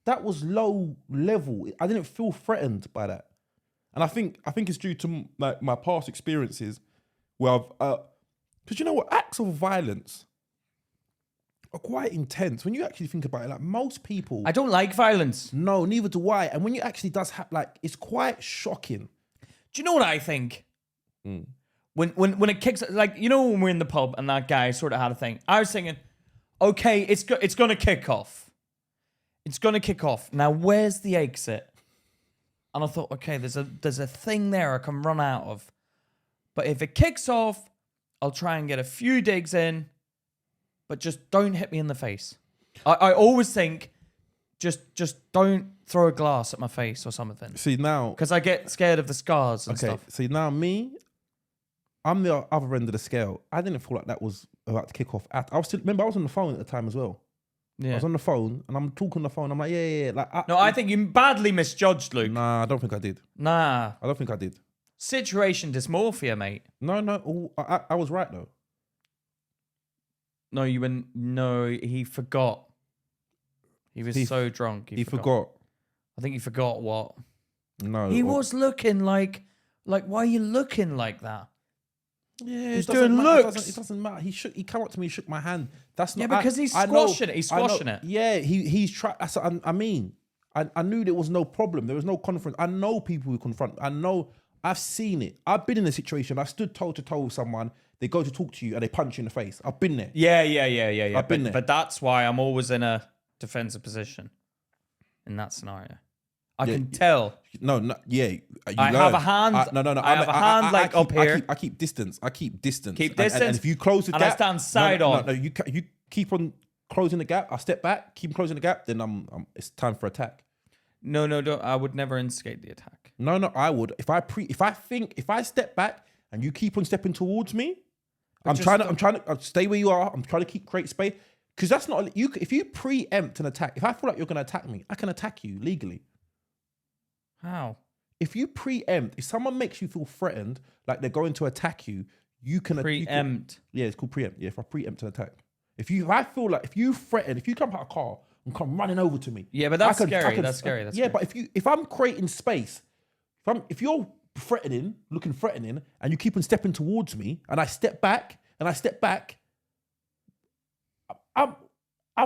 that was low level. I didn't feel threatened by that. And I think it's due to like my past experiences where I've, because you know what, acts of violence are quite intense when you actually think about it. Like most people, I don't like violence. no, neither do I. And when you actually does happen, like it's quite shocking. Do you know what I think? When it kicks, like, you know, when we're in the pub and that guy sort of had a thing, I was thinking, okay, it's going to kick off. It's going to kick off. Now, where's the exit? And I thought, okay, there's a thing there I can run out of. But if it kicks off, I'll try and get a few digs in, but just don't hit me in the face. I always think, just don't throw a glass at my face or something. See now, Because I get scared of the scars and okay. stuff. See now, me, I'm the other end of the scale. I didn't feel like that was about to kick off. I was on the phone at the time as well. I Yeah. was on the phone and I'm talking on the phone. I'm like, yeah. Like, No, I think you badly misjudged, Luke. Nah, I don't think I did. Nah. I don't think I did. Situation dysmorphia, mate. No. I was right though. No, he forgot. He was so drunk. He forgot. I think he forgot what. No. He was looking like, why are you looking like that? Yeah, He's doing looks. It doesn't matter. He came up to me, shook my hand. That's not. Yeah, because he's squashing it. He's squashing it. Yeah, he's trying. I mean, I knew there was no problem. There was no confront. I know people who confront. I know. I've seen it. I've been in a situation. I stood toe to toe with someone. They go to talk to you and they punch you in the face. I've been there. Yeah. I've been there. But that's why I'm always in a defensive position in that scenario. I can tell. No, yeah. I have a hand. No. I have a hand up here. I keep distance. Keep And distance. if you close the gap, and I stand side on. No, you keep on closing the gap. I step back, keep closing the gap. Then it's time for attack. No, don't. I would never instigate the attack. No, I would. If I step back and you keep on stepping towards me, I'm trying to stay where you are. I'm trying to create space because that's not you. If you preempt an attack, if I feel like you're going to attack me, I can attack you legally. How? If you preempt, if someone makes you feel threatened, like they're going to attack you, you can preempt. Yeah, it's called preempt. Yeah, if I preempt an attack, if I feel like if you threaten, if you come out of a car and come running over to me, yeah, but that's scary. That's scary. Yeah, but if I'm creating space, if you're looking threatening, and you keep on stepping towards me, and I step back, I'm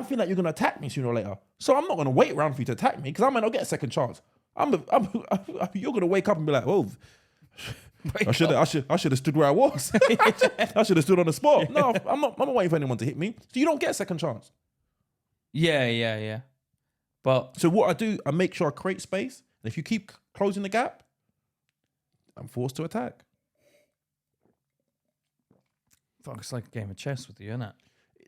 feeling like you're gonna attack me sooner or later. So I'm not gonna wait around for you to attack me because I might not get a second chance. You're gonna wake up and be like, "Oh, I should have stood where I was. I should have stood on the spot." No, I'm not waiting for anyone to hit me. So you don't get a second chance. Yeah. But so what I do, I make sure I create space, and if you keep closing the gap, I'm forced to attack. Fuck, it's like a game of chess with you, isn't it?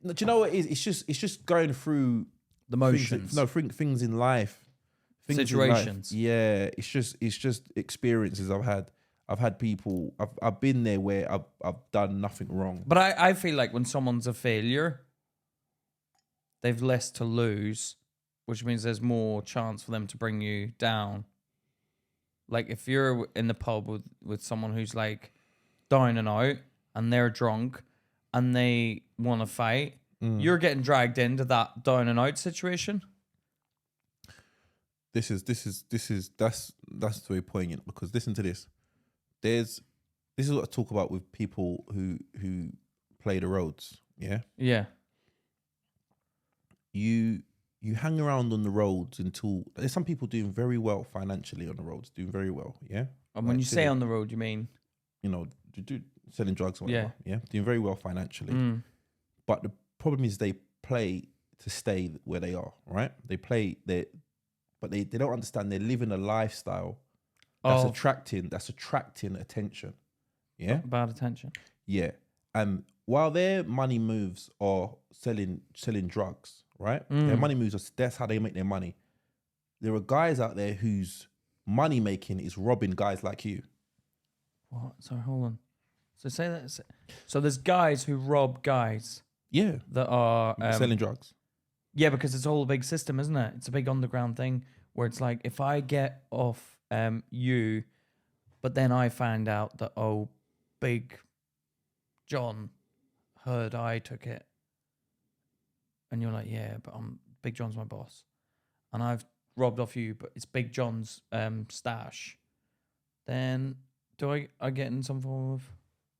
Do you know what it is? It's just going through the motions. Things in life. Situations. Yeah, it's just experiences I've had. I've had people. I've been there where I've done nothing wrong. But I feel like when someone's a failure, they've less to lose, which means there's more chance for them to bring you down. Like if you're in the pub with someone who's like down and out and they're drunk and they want to fight, you're getting dragged into that down and out situation. That's very poignant because listen to this. This is what I talk about with people who play the roads. Yeah. Yeah. You hang around on the roads until there's some people doing very well financially on the roads, doing very well. Yeah. And when you say on the road, you mean, do selling drugs or whatever. Yeah. Doing very well financially. But the problem is they play to stay where they are, right? They play but they don't understand they're living a lifestyle that's attracting attention. Yeah. Bad attention. Yeah. And while their money moves are selling drugs, right? Their money moves, that's how they make their money. There are guys out there whose money making is robbing guys like you. What? Sorry, hold on. So say that. So there's guys who rob guys. Yeah. That are selling drugs. Yeah, because it's all a big system, isn't it? It's a big underground thing where it's like, if I get off you, but then I find out that, Big John heard I took it. And you're like, yeah, but Big John's my boss. And I've robbed off you, but it's Big John's stash. Then do I get in some form of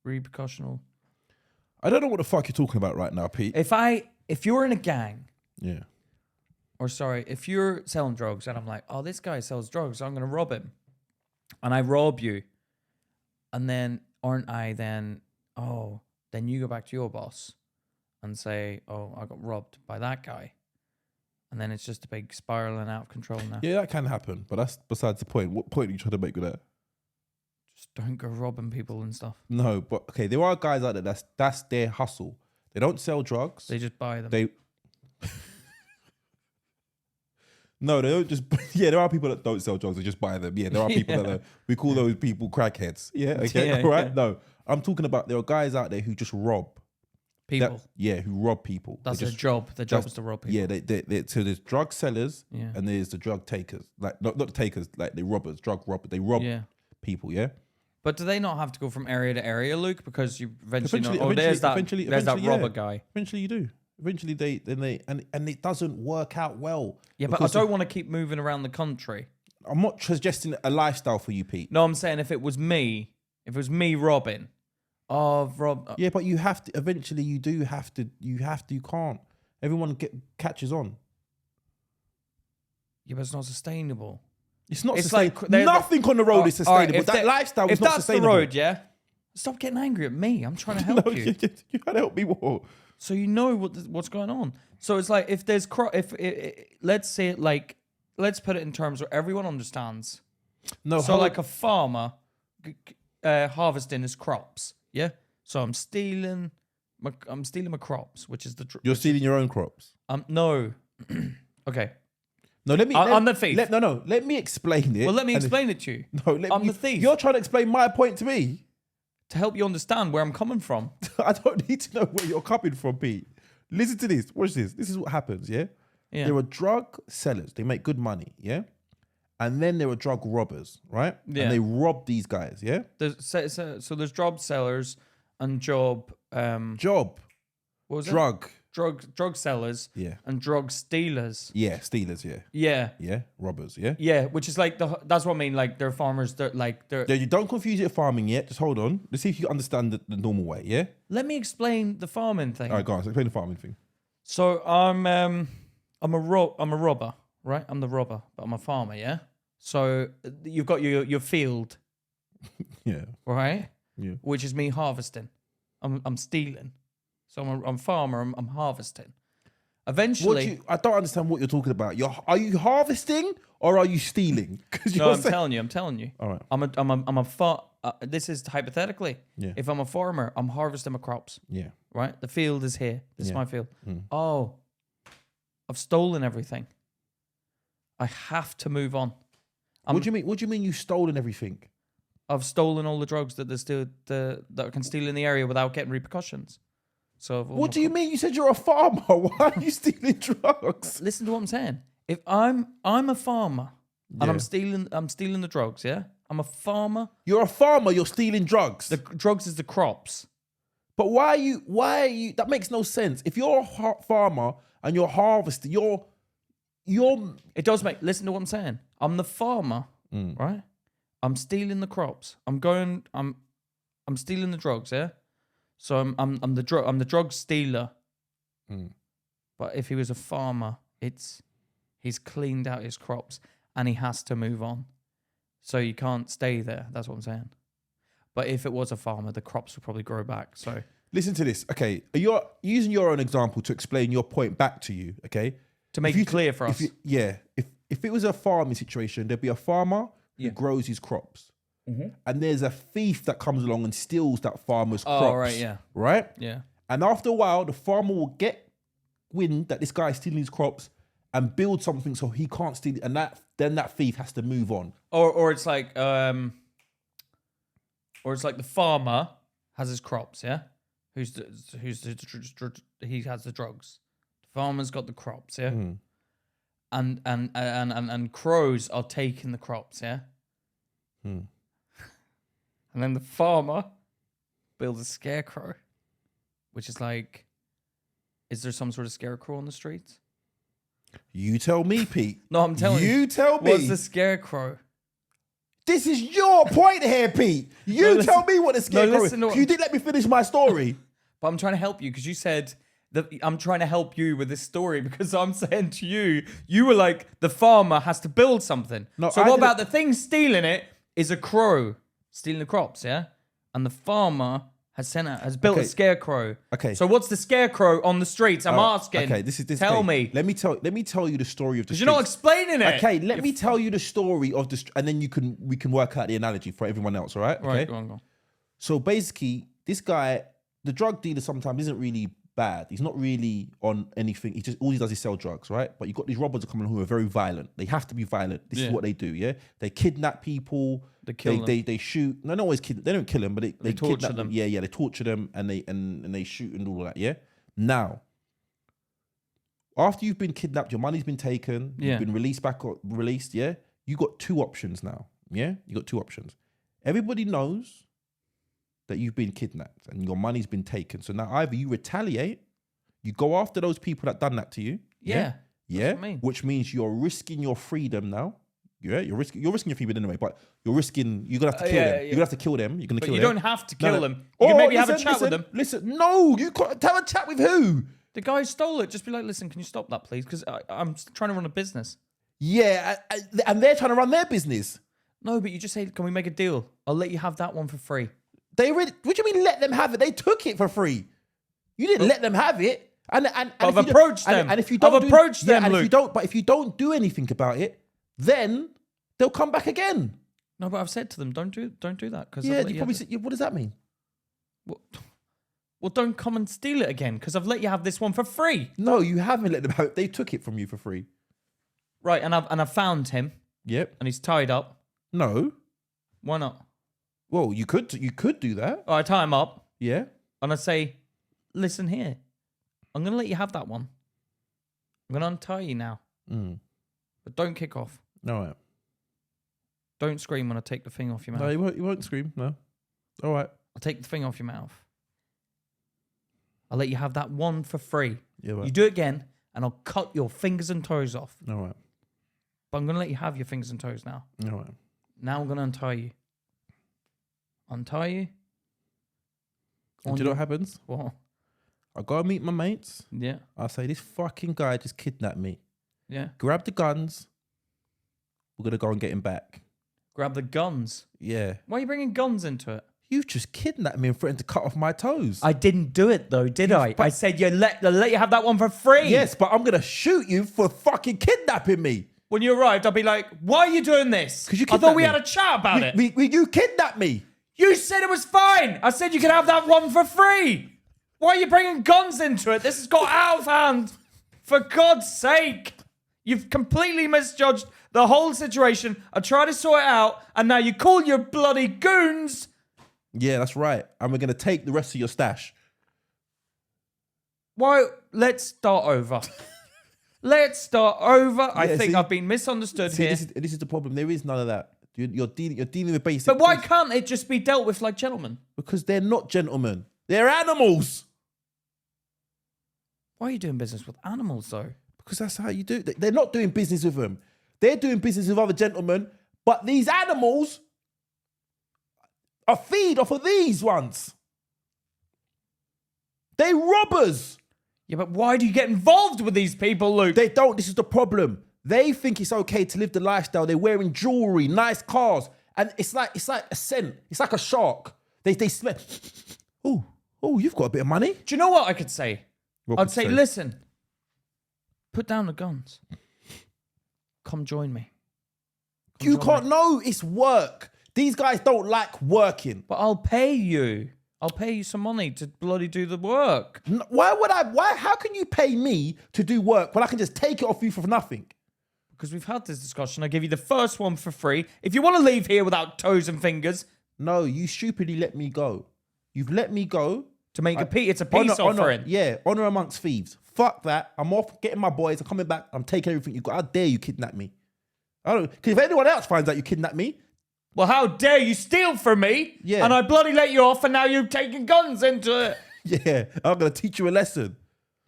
repercussional? I don't know what the fuck you're talking about right now, Pete. If you're in a gang, yeah. Or sorry, if you're selling drugs and I'm like, oh, this guy sells drugs, so I'm going to rob him. And I rob you. And then, aren't I then, then you go back to your boss and say, oh, I got robbed by that guy. And then it's just a big spiraling out of control now. Yeah, that can happen. But that's besides the point. What point are you trying to make with that? Just don't go robbing people and stuff. No, but okay, there are guys out there that's their hustle. They don't sell drugs. They just buy them. No, they don't just. Yeah, there are people that don't sell drugs; they just buy them. Yeah, there are people that we call those people crackheads. Yeah, okay, Yeah, all right. yeah. No, I'm talking about there are guys out there who just rob People. who rob people. That's They their just, job. Their job is to rob people. Yeah, they so there's drug sellers Yeah. and there's the drug takers. Like not the takers, like the robbers, drug robbers. They rob Yeah. people. Yeah. But do they not have to go from area to area, Luke? Because you eventually know, Eventually- there's that eventually- there's that eventually, robber yeah. guy. Eventually, you do. Eventually, and it doesn't work out well. Yeah, but I because don't want to keep moving around the country. I'm not suggesting a lifestyle for you, Pete. No, I'm saying if it was me robbing, rob. Yeah, but you have to. Eventually, you do have to. You have to. You can't. Everyone catches on. Yeah, but it's not sustainable. It's not. It's sustainable. like Nothing on the road is all right, sustainable. if That lifestyle is if not that's sustainable. the road, yeah. Stop getting angry at me. I'm trying to help No, you. you gotta help me more. So you know what's going on. So it's like if there's let's say it like let's put it in terms where everyone understands. No, So like a farmer harvesting his crops, yeah. So I'm stealing my crops, which is you're stealing your own crops. No, okay. No, let me. I'm the thief. Let me explain it. Well, let me and- explain it to you No, I'm the thief. You're trying to explain my point to me. to help you understand where I'm coming from. I don't need to know where you're coming from, Pete. Listen to this. Watch this. This is what happens, yeah? Yeah. There are drug sellers. They make good money, yeah? And then there are drug robbers, right? Yeah. And they rob these guys, yeah? So there's job sellers and job Job. what was Drug. it? Drug sellers Yeah. and drug stealers. Yeah. Stealers, yeah. Yeah. Yeah. Robbers, yeah? Yeah, which is like that's what I mean. Like they're farmers. They're like they're. Yeah, you don't confuse it with farming yet. Just hold on. Let's see if you understand the normal way, yeah? Let me explain the farming thing. All right, go on. So explain the farming thing. So I'm a robber, right? I'm the robber, but I'm a farmer. Yeah. So you've got your field, Yeah. right? Yeah. Which is me harvesting. I'm stealing. So I'm a farmer. I'm harvesting. Eventually, I don't understand what you're talking about. Are you harvesting or are you stealing? Because no, I'm telling you. All right. I'm a this is hypothetically. Yeah. If I'm a farmer, I'm harvesting my crops. Yeah. Right? The field is here. This is Yeah. my field. Mm. Oh, I've stolen everything. I have to move on. What do you mean? What do you mean you've stolen everything? I've stolen all the drugs that that I can steal in the area without getting repercussions. So What do you mean? You said you're a farmer. Why are you stealing drugs? Listen to what I'm saying. If I'm a farmer and Yeah. I'm stealing the drugs, yeah? I'm a farmer. You're a farmer. You're stealing drugs. The drugs is the crops. But why are you? That makes no sense. If you're a farmer and you're harvesting, you're. It does make. Listen to what I'm saying. I'm the farmer, right? I'm stealing the crops. I'm stealing the drugs. Yeah. So I'm the drug stealer. But if he was a farmer, he's cleaned out his crops and he has to move on. So you can't stay there. That's what I'm saying. But if it was a farmer, the crops would probably grow back. So Listen to this. Okay, you're using your own example to explain your point back to you. Okay. to make it clear for us. If it was a farming situation, there'd be a farmer who Yeah. grows his crops, and there's a thief that comes along and steals that farmer's Oh, crops. right, yeah. Right. Yeah. And after a while, the farmer will get wind that this guy is stealing his crops and build something so he can't steal it, and then that thief has to move on. Or it's like the farmer has his crops, yeah. He has the drugs. The farmer's got the crops, yeah. And crows are taking the crops, yeah. And then the farmer builds a scarecrow, which is like, is there some sort of scarecrow on the streets? You tell me, Pete. No, I'm telling you. You tell me. What's the scarecrow? This is your point here, Pete. You tell me what the scarecrow is. listen to what- You didn't let me finish my story. But I'm trying to help you because you said that I'm trying to help you with this story because I'm saying to you, you were like, the farmer has to build something. No, So I what didn't- about the thing stealing it is a crow stealing the crops, yeah? And the farmer has built a Okay. scarecrow. Okay. So what's the scarecrow on the streets? I'm asking. Okay, this is this. Tell okay, me. Let me tell you the story of the. Because you're not streets. explaining it. Okay, let me tell you the story of the, and then we can work out the analogy for everyone else. All right. Okay. Right, go on. So basically, this guy, the drug dealer, sometimes isn't really bad. He's not really on anything. He just all he does is sell drugs, right? But you've got these robbers coming who are very violent. They have to be violent. This is what they do. Yeah, they kidnap people. They kill them. They shoot. No, not always kill. They don't kill them, but they torture kidnap them. Yeah, they torture them and they shoot and all of that. Yeah. Now, after you've been kidnapped, your money's been taken. Yeah. You've been released. Yeah. You got two options now. Yeah, you got two options. Everybody knows that you've been kidnapped and your money's been taken. So now either you retaliate, you go after those people that done that to you. Yeah. Yeah. What I mean. Which means you're risking your freedom now. Yeah. You're risking your freedom anyway, but you're gonna have to kill them. yeah. You're gonna have to kill them. You're gonna But kill you them. don't have to kill them. Or You can maybe have a chat with them. Listen, no, you can't have a chat with who? The guy who stole it. Just be like, listen, can you stop that, please? Because I'm trying to run a business. Yeah, and they're trying to run their business. No, but you just say, can we make a deal? I'll let you have that one for free. What do you mean let them have it? They took it for free. You didn't let them have it. And I've approached them. And if you don't I've approached them, and Luke. if you don't do anything about it, then they'll come back again. No, but I've said to them, don't do that. Cause Yeah, you probably said, what does that mean? Well, don't come and steal it again because I've let you have this one for free. No, you haven't let them have it. They took it from you for free. Right, and I've found him Yep. and he's tied up. No. Why not? Well, you could do that. I tie him up Yeah. and I say, listen here, I'm going to let you have that one. I'm going to untie you now, but don't kick off. All right. Don't scream when I take the thing off your mouth. No, you won't scream. No. All right. I'll take the thing off your mouth. I'll let you have that one for free. Yeah. Right. You do it again and I'll cut your fingers and toes off. All right. But I'm going to let you have your fingers and toes now. All right. Now I'm going to untie you. Untie you. And do you know what happens? What? I go and meet my mates. Yeah. I say, this fucking guy just kidnapped me. Yeah. Grab the guns. We're going to go and get him back. Grab the guns. Yeah. Why are you bringing guns into it? You just kidnapped me and threatened to cut off my toes. I didn't do it though, did I? I said I'll let you have that one for free. Yes, but I'm going to shoot you for fucking kidnapping me. When you arrived, I'll be like, why are you doing this? Because you I thought kidnapped we me. had a chat about it. You kidnapped me. You said it was fine. I said you could have that one for free. Why are you bringing guns into it? This has got out of hand. For God's sake. You've completely misjudged the whole situation. I tried to sort it out, and now you call your bloody goons. Yeah, that's right. And we're going to take the rest of your stash. Why? Let's start over. Let's start over. I Yeah, think see? I've been misunderstood See, here. this is the problem. There is none of that. You're dealing with basic. But why can't it just be dealt with like gentlemen? Because they're not gentlemen. They're animals. Why are you doing business with animals, though? Because that's how you do it. They're not doing business with them. They're doing business with other gentlemen. But these animals are feed off of these ones. They robbers. Yeah, but why do you get involved with these people, Luke? They don't. This is the problem. They think it's okay to live the lifestyle. They're wearing jewelry, nice cars, and it's like a scent. It's like a shark. They smell. Oh, you've got a bit of money. Do you know what I could say? What I'd could say, you say? listen, put down the guns. Come join me. You can't know. It's work. These guys don't like working. But I'll pay you. I'll pay you some money to bloody do the work. Why would I? Why? How can you pay me to do work when I can just take it off you for nothing? Because we've had this discussion. I give you the first one for free. If you want to leave here without toes and fingers. No, you stupidly let me go. You've let me go. To make it's a peace offering. Yeah, honor amongst thieves. Fuck that. I'm off getting my boys. I'm coming back. I'm taking everything you got. How dare you kidnap me? I don't. Because if anyone else finds out you kidnapped me, Well, how dare you steal from me? Yeah. And I bloody let you off and now you've taken guns into it. yeah, I'm gonna teach you a lesson.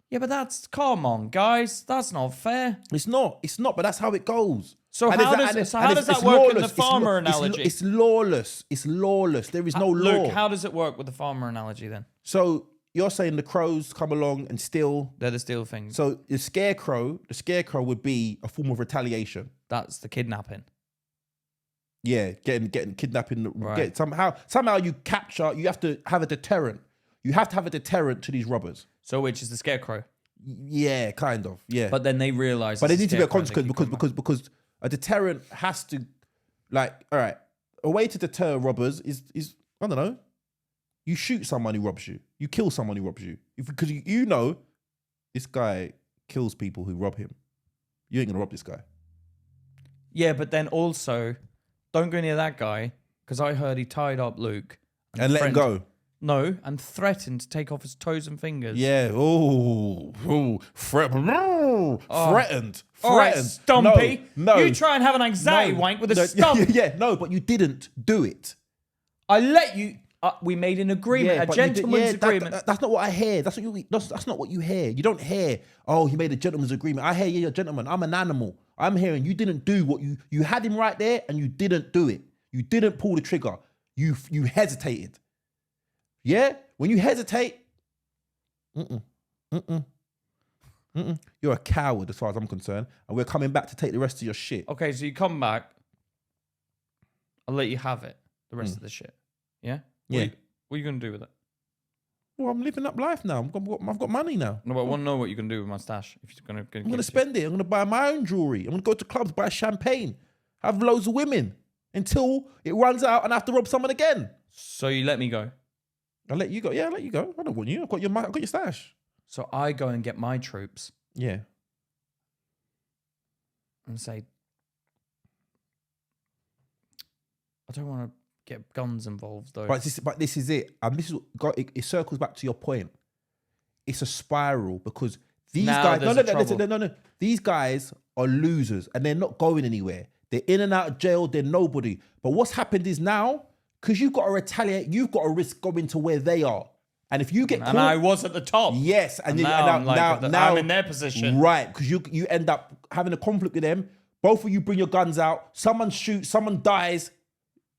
Yeah, but come on, guys. That's not fair. It's not. But that's how it goes. So And how it's- does and that it's work in the lawless. farmer analogy? It's lawless. It's lawless. There is no law. Luke, how does it work with the farmer analogy then? So you're saying the crows come along and steal. They're the steal things. So the scarecrow would be a form of retaliation. That's the kidnapping. Yeah, getting kidnapping. Right. Somehow you capture. You have to have a deterrent. You have to have a deterrent to these robbers. So which is the scarecrow? Yeah, kind of. Yeah, But then they realise. but it's there needs to be a scarecrow and they consequence keep coming because a deterrent has to, like, all right, a way to deter robbers is I don't know. You shoot someone who robs you. You kill someone who robs you. Because you know this guy kills people who rob him. You ain't going to rob this guy. Yeah, but then also, don't go near that guy, because I heard he tied up Luke. And let him go. No, and threatened to take off his toes and fingers. Yeah. Threatened. All right, Stumpy. No. You try and have an anxiety wank with a stump. Yeah, no, but you didn't do it. I let you... we made an agreement, a gentleman's agreement. That's not what I hear. That's not what you hear. You don't hear, oh, he made a gentleman's agreement. I hear you're a gentleman. I'm an animal. I'm hearing you didn't do what you had him right there and you didn't do it. You didn't pull the trigger. You hesitated. Yeah? When you hesitate, you're a coward as far as I'm concerned. And we're coming back to take the rest of your shit. Okay, so you come back. I'll let you have it, the rest of the shit. Yeah? Yeah. What are you going to do with it? Well, I'm living up life now. I've got money now. No, but I want to know what you're going to do with my stash. If you're going to, I'm going to spend it. I'm going to buy my own jewelry. I'm going to go to clubs, buy champagne, have loads of women until it runs out and I have to rob someone again. So you let me go? I'll let you go. Yeah, I'll let you go. I don't want you. I've got your stash. So I go and get my troops. Yeah. And say, I don't want to get guns involved though. But this is it. And this is it circles back to your point. It's a spiral because these guys. No. These guys are losers and they're not going anywhere. They're in and out of jail. They're nobody. But what's happened is now, because you've got to retaliate, you've got to risk going to where they are. And if you get caught, and I was at the top. Yes, and now now I'm in their position. Right, because you end up having a conflict with them. Both of you bring your guns out. Someone shoots, someone dies.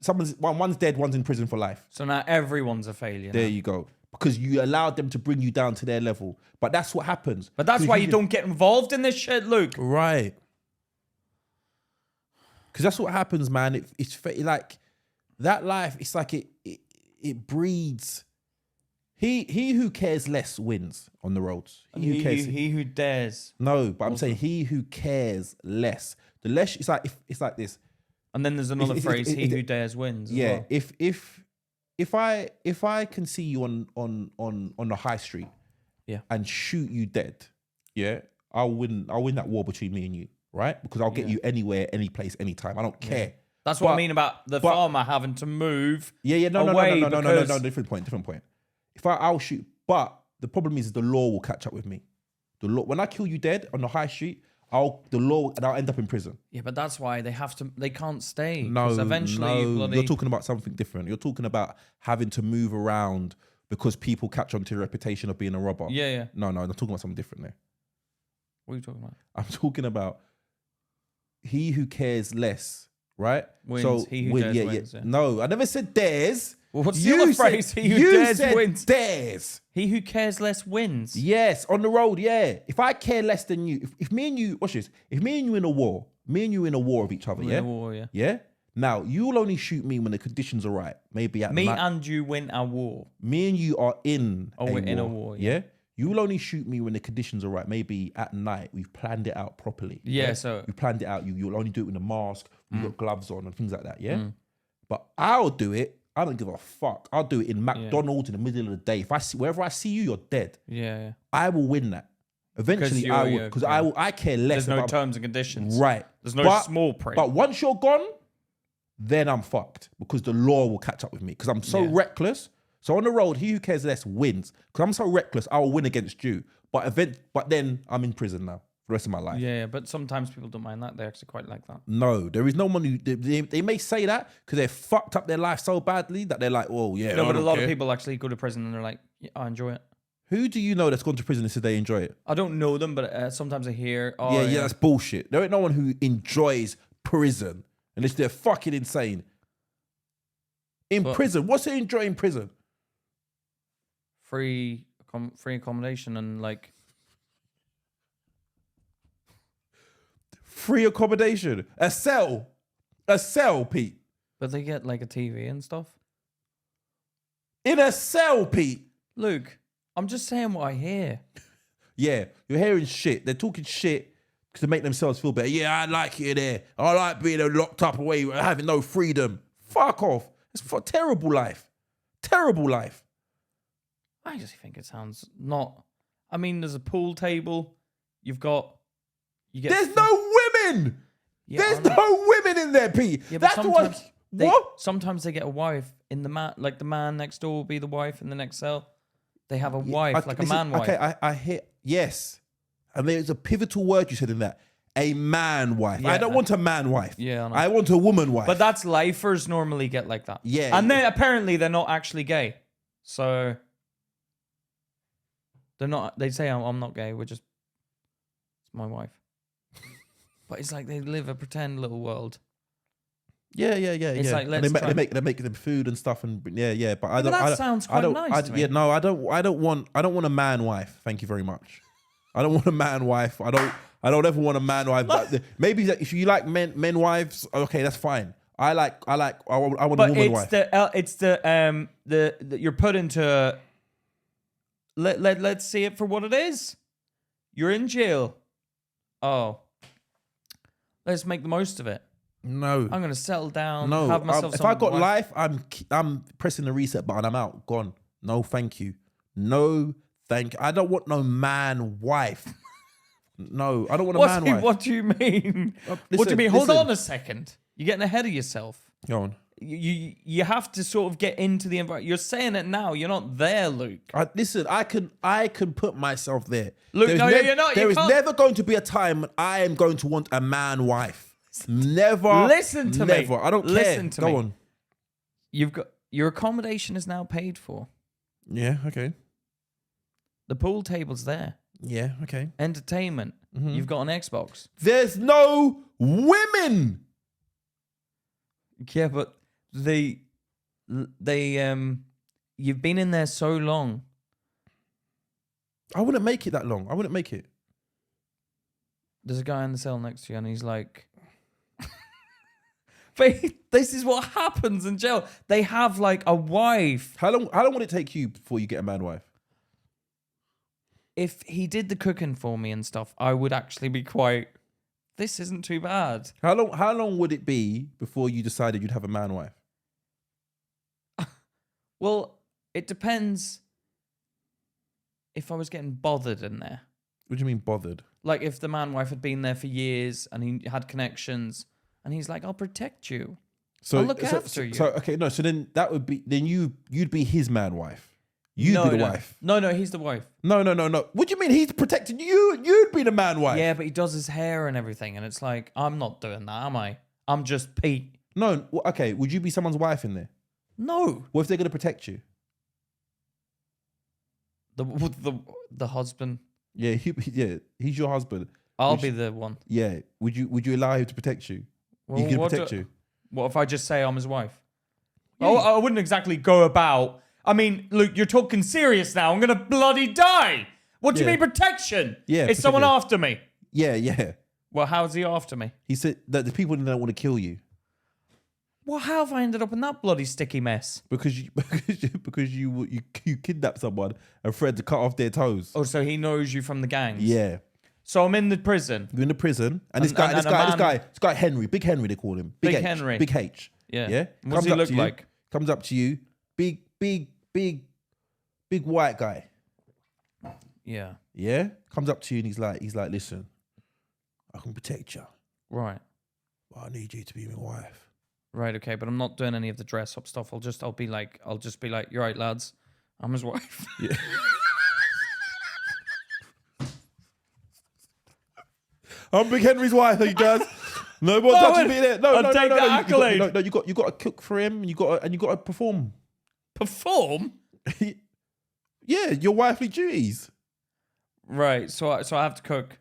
One's dead, one's in prison for life. So now everyone's a failure. There you go. Because you allowed them to bring you down to their level. But that's what happens. But that's why you don't get involved in this shit, Luke. Right. Because that's what happens, man. It's like that life. It's like it breeds. He who cares less wins on the roads. He who dares. No, but I'm saying he who cares less. The less it's like this. And then there's another phrase: "He who dares wins." Yeah. Well. If I can see you on the high street, yeah, and shoot you dead, yeah, I'll win that war between me and you, right? Because I'll get you anywhere, any place, anytime. I don't care. Yeah. That's what I mean about the farmer having to move. No, different point. If I'll shoot, but the problem is the law will catch up with me. The law, when I kill you dead on the high street, I'll end up in prison. Yeah, but that's why they can't stay. No, eventually you're talking about something different. You're talking about having to move around because people catch on to your reputation of being a robber. Yeah. No, I'm talking about something different there. What are you talking about? I'm talking about he who cares less, right? Wins. So he who dares wins. Yeah. No, I never said dares. Well, what's the other phrase? He who dares wins. Dares. He who cares less wins. Yes, on the road, yeah. If I care less than you, if me and you, watch this. If me and you in a war, of each other, in a war, yeah. Yeah? Now, you'll only shoot me when the conditions are right. Maybe at me night. and you win a war. Me and you are in in a war, yeah? You'll only shoot me when the conditions are right. Maybe at night, we've planned it out properly. Yeah, so... We planned it out. You'll only do it with a mask. You've got gloves on and things like that, yeah? But I'll do it. I don't give a fuck. I'll do it in McDonald's in the middle of the day. Wherever I see you, you're dead. Yeah. I will win that. Eventually, I will. Because I care less. There's no terms and conditions. Right. There's no small print. But once you're gone, then I'm fucked. Because the law will catch up with me. Because I'm so reckless. So on the road, he who cares less wins. Because I'm so reckless, I will win against you. But then I'm in prison now for the rest of my life. Yeah, but sometimes people don't mind that. They actually quite like that. No, there is no one who... They may say that because they've fucked up their life so badly that they're like, oh, yeah. No, but a lot of people actually go to prison and they're like, yeah, I enjoy it. Who do you know that's gone to prison and said they enjoy it? I don't know them, but sometimes I hear... Oh, yeah, that's bullshit. There ain't no one who enjoys prison unless they're fucking insane. Prison, what's they enjoy in prison? Free accommodation and like... Free accommodation. A cell, Pete. But they get like a TV and stuff. In a cell, Pete. Luke, I'm just saying what I hear. Yeah, you're hearing shit. They're talking shit because they make themselves feel better. Yeah, I like it there. I like being locked up away, having no freedom. Fuck off. It's a terrible life. Terrible life. I just think it sounds not. I mean, there's a pool table. You get. There's no women. Yeah, There's no women in there, Pete. Yeah, but That's the one. What? Sometimes they get a wife in the man, like the man next door will be the wife in the next cell. They have a wife, like a man wife. Okay, I hear, yes. And there's a pivotal word you said in that. A man wife. Yeah. I don't want a man wife. Yeah, I know. I want a woman wife. But that's lifers normally get like that. Yeah. And then apparently they're not actually gay. So they're not, they say, I'm not gay. It's my wife. But it's like they live a pretend little world. Yeah. It's like, and they make them food and stuff, and yeah. But I don't. That sounds quite nice to me. Yeah, no, I don't want a man wife. Thank you very much. I don't want a man wife. I don't ever want a man wife. But maybe if you like men wives, okay, that's fine. I want a woman wife. It's the you're put into. Let's see it for what it is. You're in jail. Oh, let's make the most of it. No, I'm gonna settle down. No, have myself. If I got life, I'm pressing the reset button. I'm out. Gone. No, thank you. No, thank you. I don't want no man wife. No, I don't want a man wife. What do you mean? What do you mean? Hold on a second. You're getting ahead of yourself. Go on. You have to sort of get into the environment. You're saying it now. You're not there, Luke. Listen, I can put myself there. Luke, you're not. There is never going to be a time when I am going to want a man wife. Never. Listen to me. Never. I don't care. Listen to me. Go on. You've got your accommodation is now paid for. Yeah. Okay. The pool table's there. Yeah. Okay. Entertainment. Mm-hmm. You've got an Xbox. There's no women. Yeah, but they you've been in there so long. I wouldn't make it that long. I wouldn't make it. There's a guy in the cell next to you and he's like, but this is what happens in jail. They have like a wife. How long would it take you before you get a man wife? If he did the cooking for me and stuff, I would actually be quite, this isn't too bad. How long would it be before you decided you'd have a man wife? Well, it depends if I was getting bothered in there. What do you mean bothered? Like if the man wife had been there for years and he had connections and he's like, I'll protect you. I'll look after you. So okay, no, so then that would be, then you'd be his man wife. You'd be the wife. No, he's the wife. No. What do you mean he's protecting you? You'd be the man wife. Yeah, but he does his hair and everything. And it's like, I'm not doing that, am I? I'm just Pete. No, okay, would you be someone's wife in there? No. What if they're going to protect you? The husband. Yeah, he's your husband. I'll be the one. Yeah. Would you allow him to protect you? Well, he can protect you. What if I just say I'm his wife? Yeah. Oh, I wouldn't exactly go about. I mean, Luke, you're talking serious now. I'm gonna bloody die. What do you mean protection? Yeah. Is someone after me? Yeah. Well, how's he after me? He said that the people don't want to kill you. Well, how have I ended up in that bloody sticky mess? Because you kidnapped someone and threatened to cut off their toes. Oh, so he knows you from the gangs. Yeah. So I'm in the prison. You're in the prison, and this guy Henry, Big Henry, they call him. Big Henry. Big H. Yeah. What does he look like? Comes up to you, big white guy. Yeah. Yeah. Comes up to you and he's like, listen, I can protect you. Right. But I need you to be my wife. Right, okay, but I'm not doing any of the dress up stuff. I'll just be like, you're right, lads. I'm his wife. Yeah. I'm Big Henry's wife, he does. No more touching me there. No. You got to cook for him, and you got to perform. Perform? Yeah, your wifely duties. Right. So I have to cook.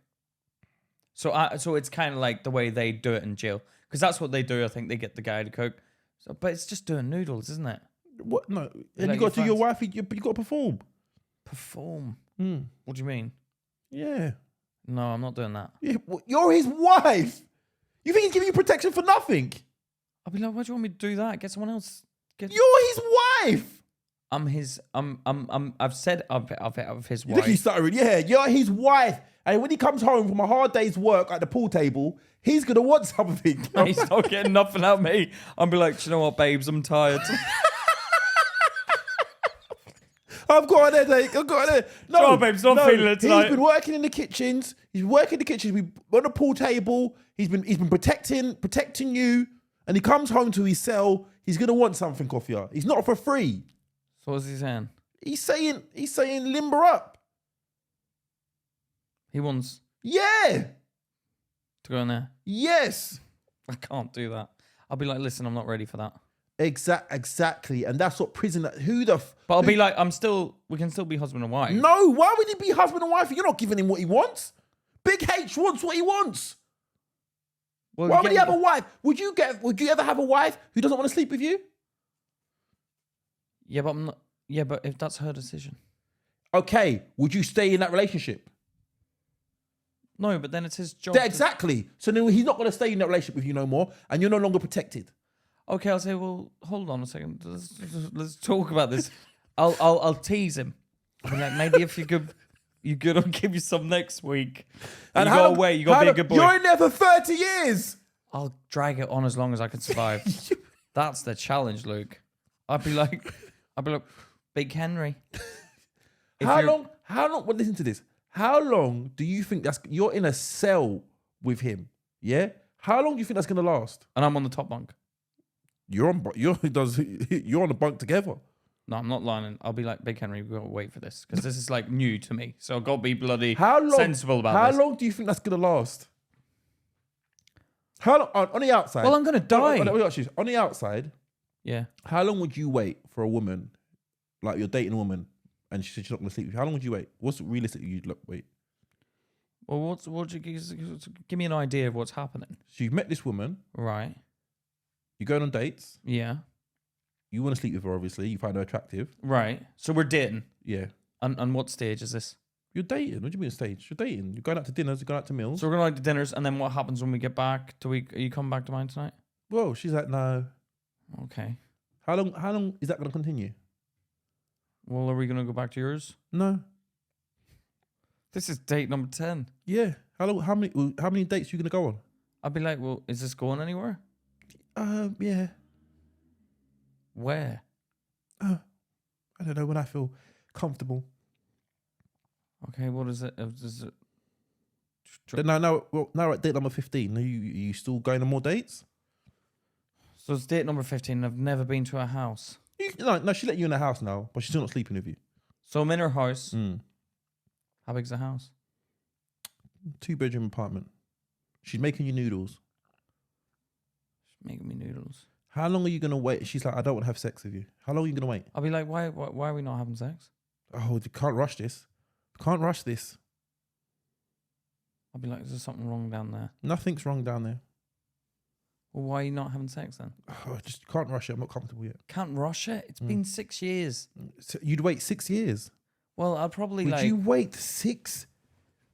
So it's kind of like the way they do it in jail. Because that's what they do. I think they get the guy to cook. So, but it's just doing noodles, isn't it? What? No. And you got to do your wife, but you got to perform. Perform? Mm. What do you mean? Yeah. No, I'm not doing that. Yeah, you're his wife. You think he's giving you protection for nothing? I'll be like, why do you want me to do that? Get someone else. You're his wife. I've said of his wife. Look, he's stuttering. Yeah, you're his wife. And when he comes home from a hard day's work at the pool table, he's going to want something. He's not getting nothing out of me. I'll be like, do you know what, babes? I'm tired. I've got an headache. I've got an headache. No, Sorry, babes, not feeling it tonight. He's been working in the kitchens. He's working in the kitchens. We on the pool table. He's been protecting you. And he comes home to his cell. He's gonna want something off you. He's not for free. So what's he saying? He's saying limber up. He wants Yeah. to go in there. Yes. I can't do that. I'll be like, listen, I'm not ready for that. Exactly. And that's what prison. But I'll be like, we can still be husband and wife. No, why would he be husband and wife? You're not giving him what he wants. Big H wants what he wants. Well, Why would he have a wife? Would you ever have a wife who doesn't want to sleep with you? Yeah, but I'm not. Yeah, but if that's her decision. Okay, would you stay in that relationship? No, but then it's his job. Exactly. So then he's not going to stay in that relationship with you no more, and you're no longer protected. Okay, I'll say, well, hold on a second. Let's talk about this. I'll tease him. I'm like, maybe if you're good, I'll give you some next week. And you go away. You got to be a good boy. You're in there for 30 years. I'll drag it on as long as I can survive. That's the challenge, Luke. I'd be like, Big Henry. How long? Well, listen to this. How long do you think you're in a cell with him? Yeah. How long do you think that's going to last? And I'm on the top bunk. You're on the bunk together. No, I'm not lying. I'll be like, Big Henry, we've got to wait for this because this is like new to me. So I've got to be bloody sensible about this. How long do you think that's going to last? How long on the outside? Well, I'm going to die. On the outside, yeah. How long would you wait for a woman, like you're dating a woman, and she said she's not going to sleep with you? How long would you wait? What's realistically you'd wait? Well, give me an idea of what's happening. So you've met this woman, right? You're going on dates. Yeah. You want to sleep with her, obviously. You find her attractive. Right. So we're dating. Yeah. And what stage is this? You're dating. What do you mean stage? You're dating. You're going out to dinners. You're going out to meals. So we're going out to dinners, and then what happens when we get back? Are you coming back to mine tonight? Well, she's like, no. Okay. How long is that going to continue? Well, are we going to go back to yours? No. This is date number 10. Yeah. How many dates are you going to go on? I'd be like, well, is this going anywhere? Yeah. Where? I don't know, when I feel comfortable. Okay, what is it? Now we're at date number 15. Are you still going on more dates? So it's date number 15. I've never been to her house. No, she let you in the house now, but she's still not sleeping with you. So I'm in her house. How big's the house? 2-bedroom apartment. She's making you noodles. She's making me noodles. How long are you going to wait? She's like, I don't want to have sex with you. How long are you going to wait? I'll be like, why are we not having sex? Oh, you can't rush this. Can't rush this. I'll be like, is there something wrong down there? Nothing's wrong down there. Well, why are you not having sex then? Oh, just can't rush it. I'm not comfortable yet. Can't rush it? It's been 6 years. So you'd wait 6 years? Well, I'd probably Would you wait 6?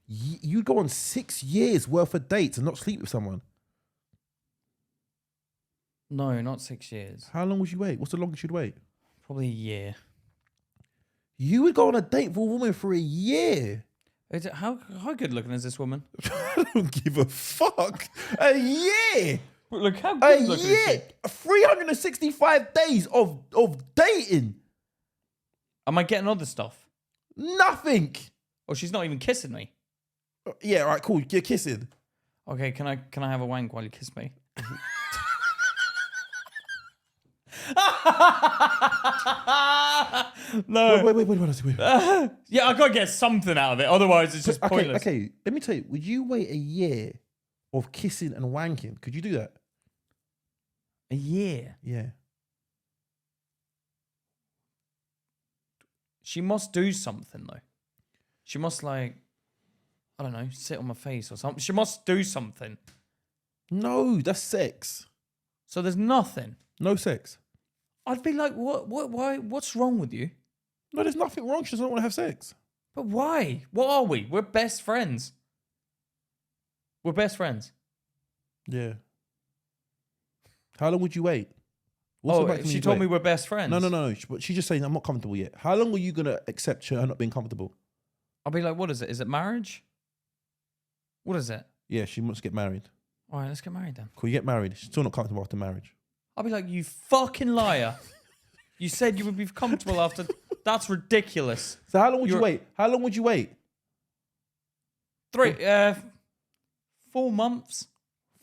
You'd go on 6 years worth of dates and not sleep with someone? No, not 6 years. How long would you wait? What's the longest you'd wait? Probably a year. You would go on a date with a woman for a year? How good looking is this woman? I don't give a fuck. A year? Look, how good looking is she? 365 days of dating. Am I getting other stuff? Nothing. Oh, she's not even kissing me. Yeah, all right, cool. You're kissing. Okay, can I have a wank while you kiss me? No. Wait. Yeah, I gotta get something out of it. Otherwise, it's just pointless. Okay. Let me tell you. Would you wait a year of kissing and wanking? Could you do that? A year? Yeah. She must do something though. She must I don't know, sit on my face or something. She must do something. No, that's sex. So there's nothing. No sex. I'd be like, why? What's wrong with you? No, there's nothing wrong. She doesn't want to have sex. But why? What are we? We're best friends. We're best friends. Yeah. How long would you wait? She told me we're best friends. No. But she's just saying, I'm not comfortable yet. How long are you going to accept her not being comfortable? I'll be like, what is it? Is it marriage? What is it? Yeah, she wants to get married. All right, let's get married then. Cool, you get married. She's still not comfortable after marriage. I'll be like, you fucking liar. You said you would be comfortable after That's ridiculous. So how long would you wait? How long would you wait? 4 months.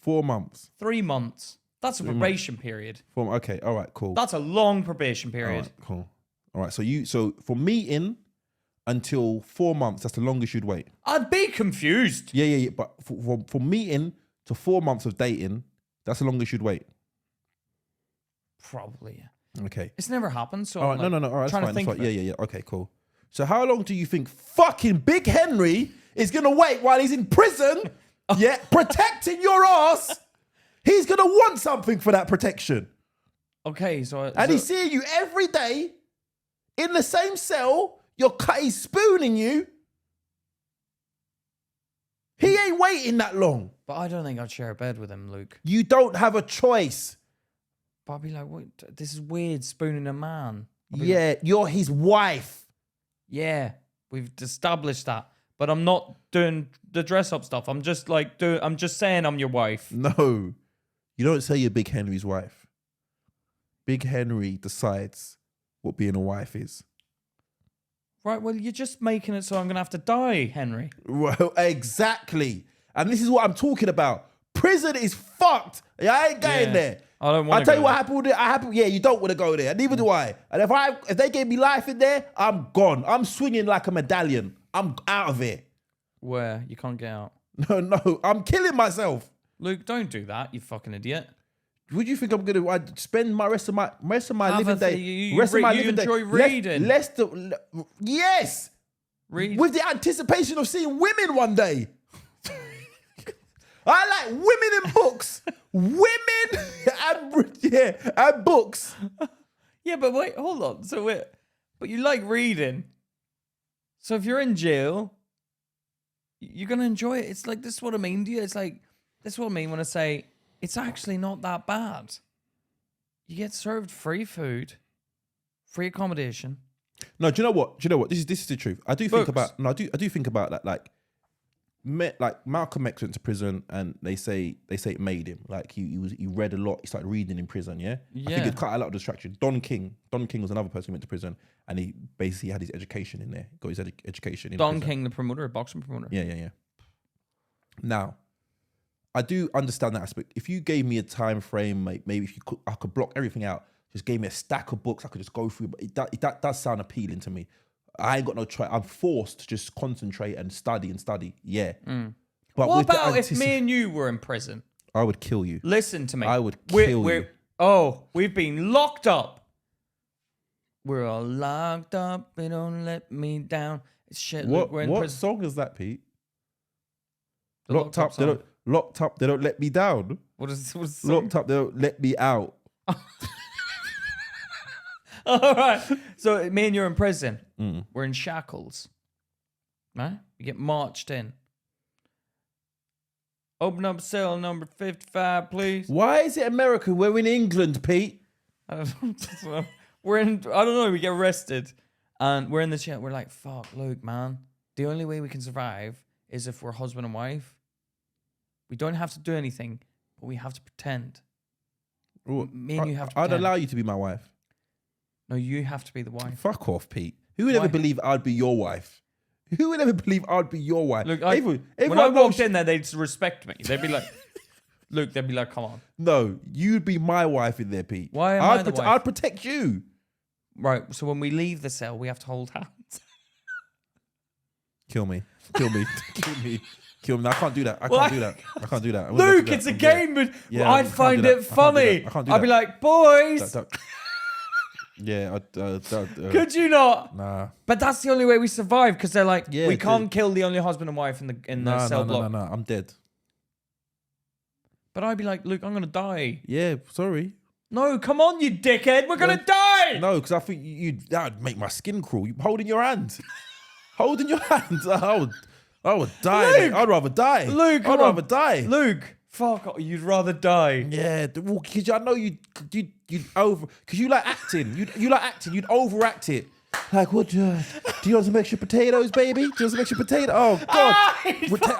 4 months. 3 months. That's a probation period. Okay, all right, cool. That's a long probation period. All right, cool. All right, so for meeting until 4 months, that's the longest you'd wait. I'd be confused. Yeah. But for meeting to 4 months of dating, that's the longest you'd wait. Probably, yeah. Okay. It's never happened, so All right, I'm no. All right, trying that's fine. to think of it. Yeah. Okay, cool. So how long do you think fucking Big Henry is going to wait while he's in prison, protecting your ass? He's going to want something for that protection. Okay, And he's seeing you every day in the same cell. He's spooning you. He ain't waiting that long. But I don't think I'd share a bed with him, Luke. You don't have a choice. But I'd be like, what? This is weird, spooning a man. You're his wife. Yeah, we've established that. But I'm not doing the dress up stuff. I'm just like I'm just saying I'm your wife. No, you don't say you're Big Henry's wife. Big Henry decides what being a wife is. Right, well, you're just making it so I'm going to have to die, Henry. Well, exactly. And this is what I'm talking about. Prison is fucked. I ain't going there. I don't want to. I'll tell you what happened. Yeah, you don't want to go there. Neither do I. And if they gave me life in there, I'm gone. I'm swinging like a medallion. I'm out of here. Where? You can't get out. No. I'm killing myself. Luke, don't do that, you fucking idiot. Would you think I'm gonna spend my rest of my living day? You enjoy reading. Yes. Read. With the anticipation of seeing women one day. I like women in books. And books. Yeah, but wait, hold on. But you like reading. So if you're in jail, you're gonna enjoy it. It's like, this is what I mean to you. It's like, this is what I mean when I say it's actually not that bad. You get served free food, free accommodation. No, do you know what? This is the truth. I do think about that. Like Malcolm X went to prison, and they say it made him. Like he read a lot. He started reading in prison. Yeah. I think it cut a lot of distraction. Don King was another person who went to prison, and he basically had his education in there. Got his education in Don prison. King, the promoter, boxing promoter. Yeah. Now, I do understand that aspect. If you gave me a time frame, maybe I could block everything out. Just gave me a stack of books I could just go through. But that does sound appealing to me. I ain't got no try. I'm forced to just concentrate and study. Yeah. But what about if me and you were in prison? I would kill you. Listen to me. I would kill you. We've been locked up. We're all locked up. They don't let me down. It's shit. What we're in prison. song is that, Pete? Locked up. Locked up. They don't let me down. What is locked up? They don't let me out. All right. So me and you're in prison. We're in shackles. Right? We get marched in. Open up cell number 55, please. Why is it America? We're in England, Pete. I don't know. I don't know. We get arrested. And we're in the chat. We're like, fuck, Luke, man. The only way we can survive is if we're husband and wife. We don't have to do anything, but we have to pretend. Me and you have to pretend. I'd allow you to be my wife. No, you have to be the wife. Fuck off, Pete. Who would ever believe I'd be your wife? Who would ever believe I'd be your wife? Look, when I walked in there, they'd respect me. They'd be like, Luke, they'd be like, come on. No, you'd be my wife in there, Pete. Why am I the wife? I'd protect you. Right, so when we leave the cell, we have to hold hands. Kill me. No, I can't do that. I can't do that. Luke, it's a game, but I'd find it funny. I'd be like, boys. Yeah. Could you not? Nah. But that's the only way we survive, because they're like, we can't kill the only husband and wife in the cell block. No, I'm dead. But I'd be like, Luke, I'm going to die. Yeah, sorry. No, come on, you dickhead. We're going to die. No, because I think that would make my skin crawl. You holding your hand. Holding your hand. I would die. Luke, I'd rather die. Luke, I'd rather die. Luke, fuck off. You'd rather die. Yeah, because I know you'd over, because you like acting. You like acting. You'd overact it. Like, what? Do you want some extra potatoes, baby? Do you want some extra potatoes? Oh God!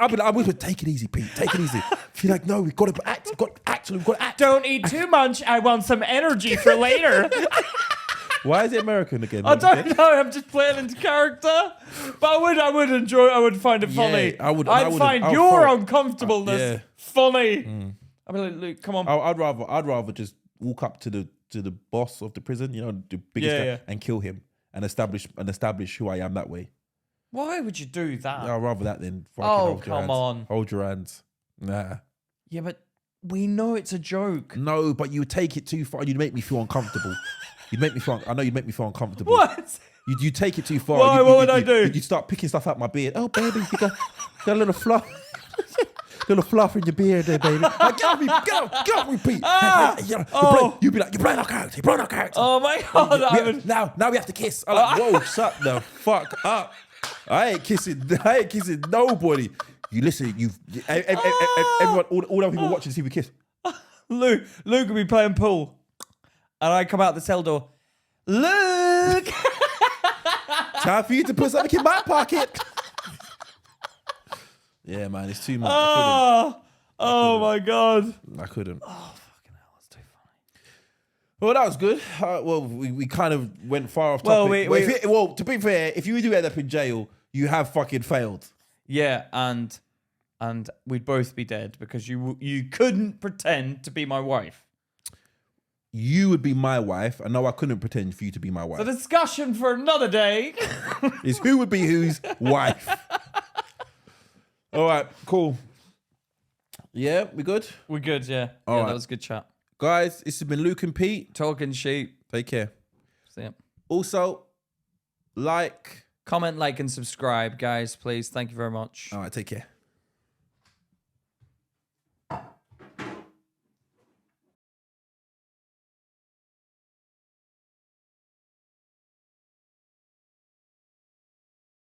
I'll be like, take it easy, Pete. Take it easy. She's like, no, we've got to act. We've got to act. Don't eat too much. I want some energy for later. Why is it American again? I don't know. I'm just playing into character, but I would enjoy. I would find it funny. Yeah, I would. I'd find your uncomfortableness funny. I'd be like, Luke, come on. I'd rather just walk up to the boss of the prison, you know, the biggest guy, and kill him and establish who I am that way. Why would you do that? I'd rather that than fucking hold your hands. Nah. Yeah, but we know it's a joke. No, but you take it too far. You'd make me feel uncomfortable. I know you'd make me feel uncomfortable. What? You take it too far. Why? What would I do? You start picking stuff out my beard. Oh, baby, you got a little fluff. Little fluff in your beard there, baby. Get off me, Pete. You'd be like, you're blowing our character. Oh my God. Now we have to kiss. I'm like, whoa, shut the fuck up. I ain't kissing nobody. You listen, everyone, all the people watching see we kiss. Luke will be playing pool. And I come out the cell door. Luke! Time for you to put something in my pocket. Yeah, man, it's too much. Oh my God. I couldn't. Oh, fucking hell, that's too funny. Well, that was good. Well, we kind of went far off topic. Well, to be fair, if you do end up in jail, you have fucking failed. Yeah, and we'd both be dead because you couldn't pretend to be my wife. You would be my wife, and no, I couldn't pretend for you to be my wife. The discussion for another day is who would be whose wife. All right, cool. Yeah, we good? We're good, yeah. All right. That was a good chat. Guys, this has been Luke and Pete. Talking sheep. Take care. See ya. Also, comment, like, and subscribe, guys, please. Thank you very much. All right, take care.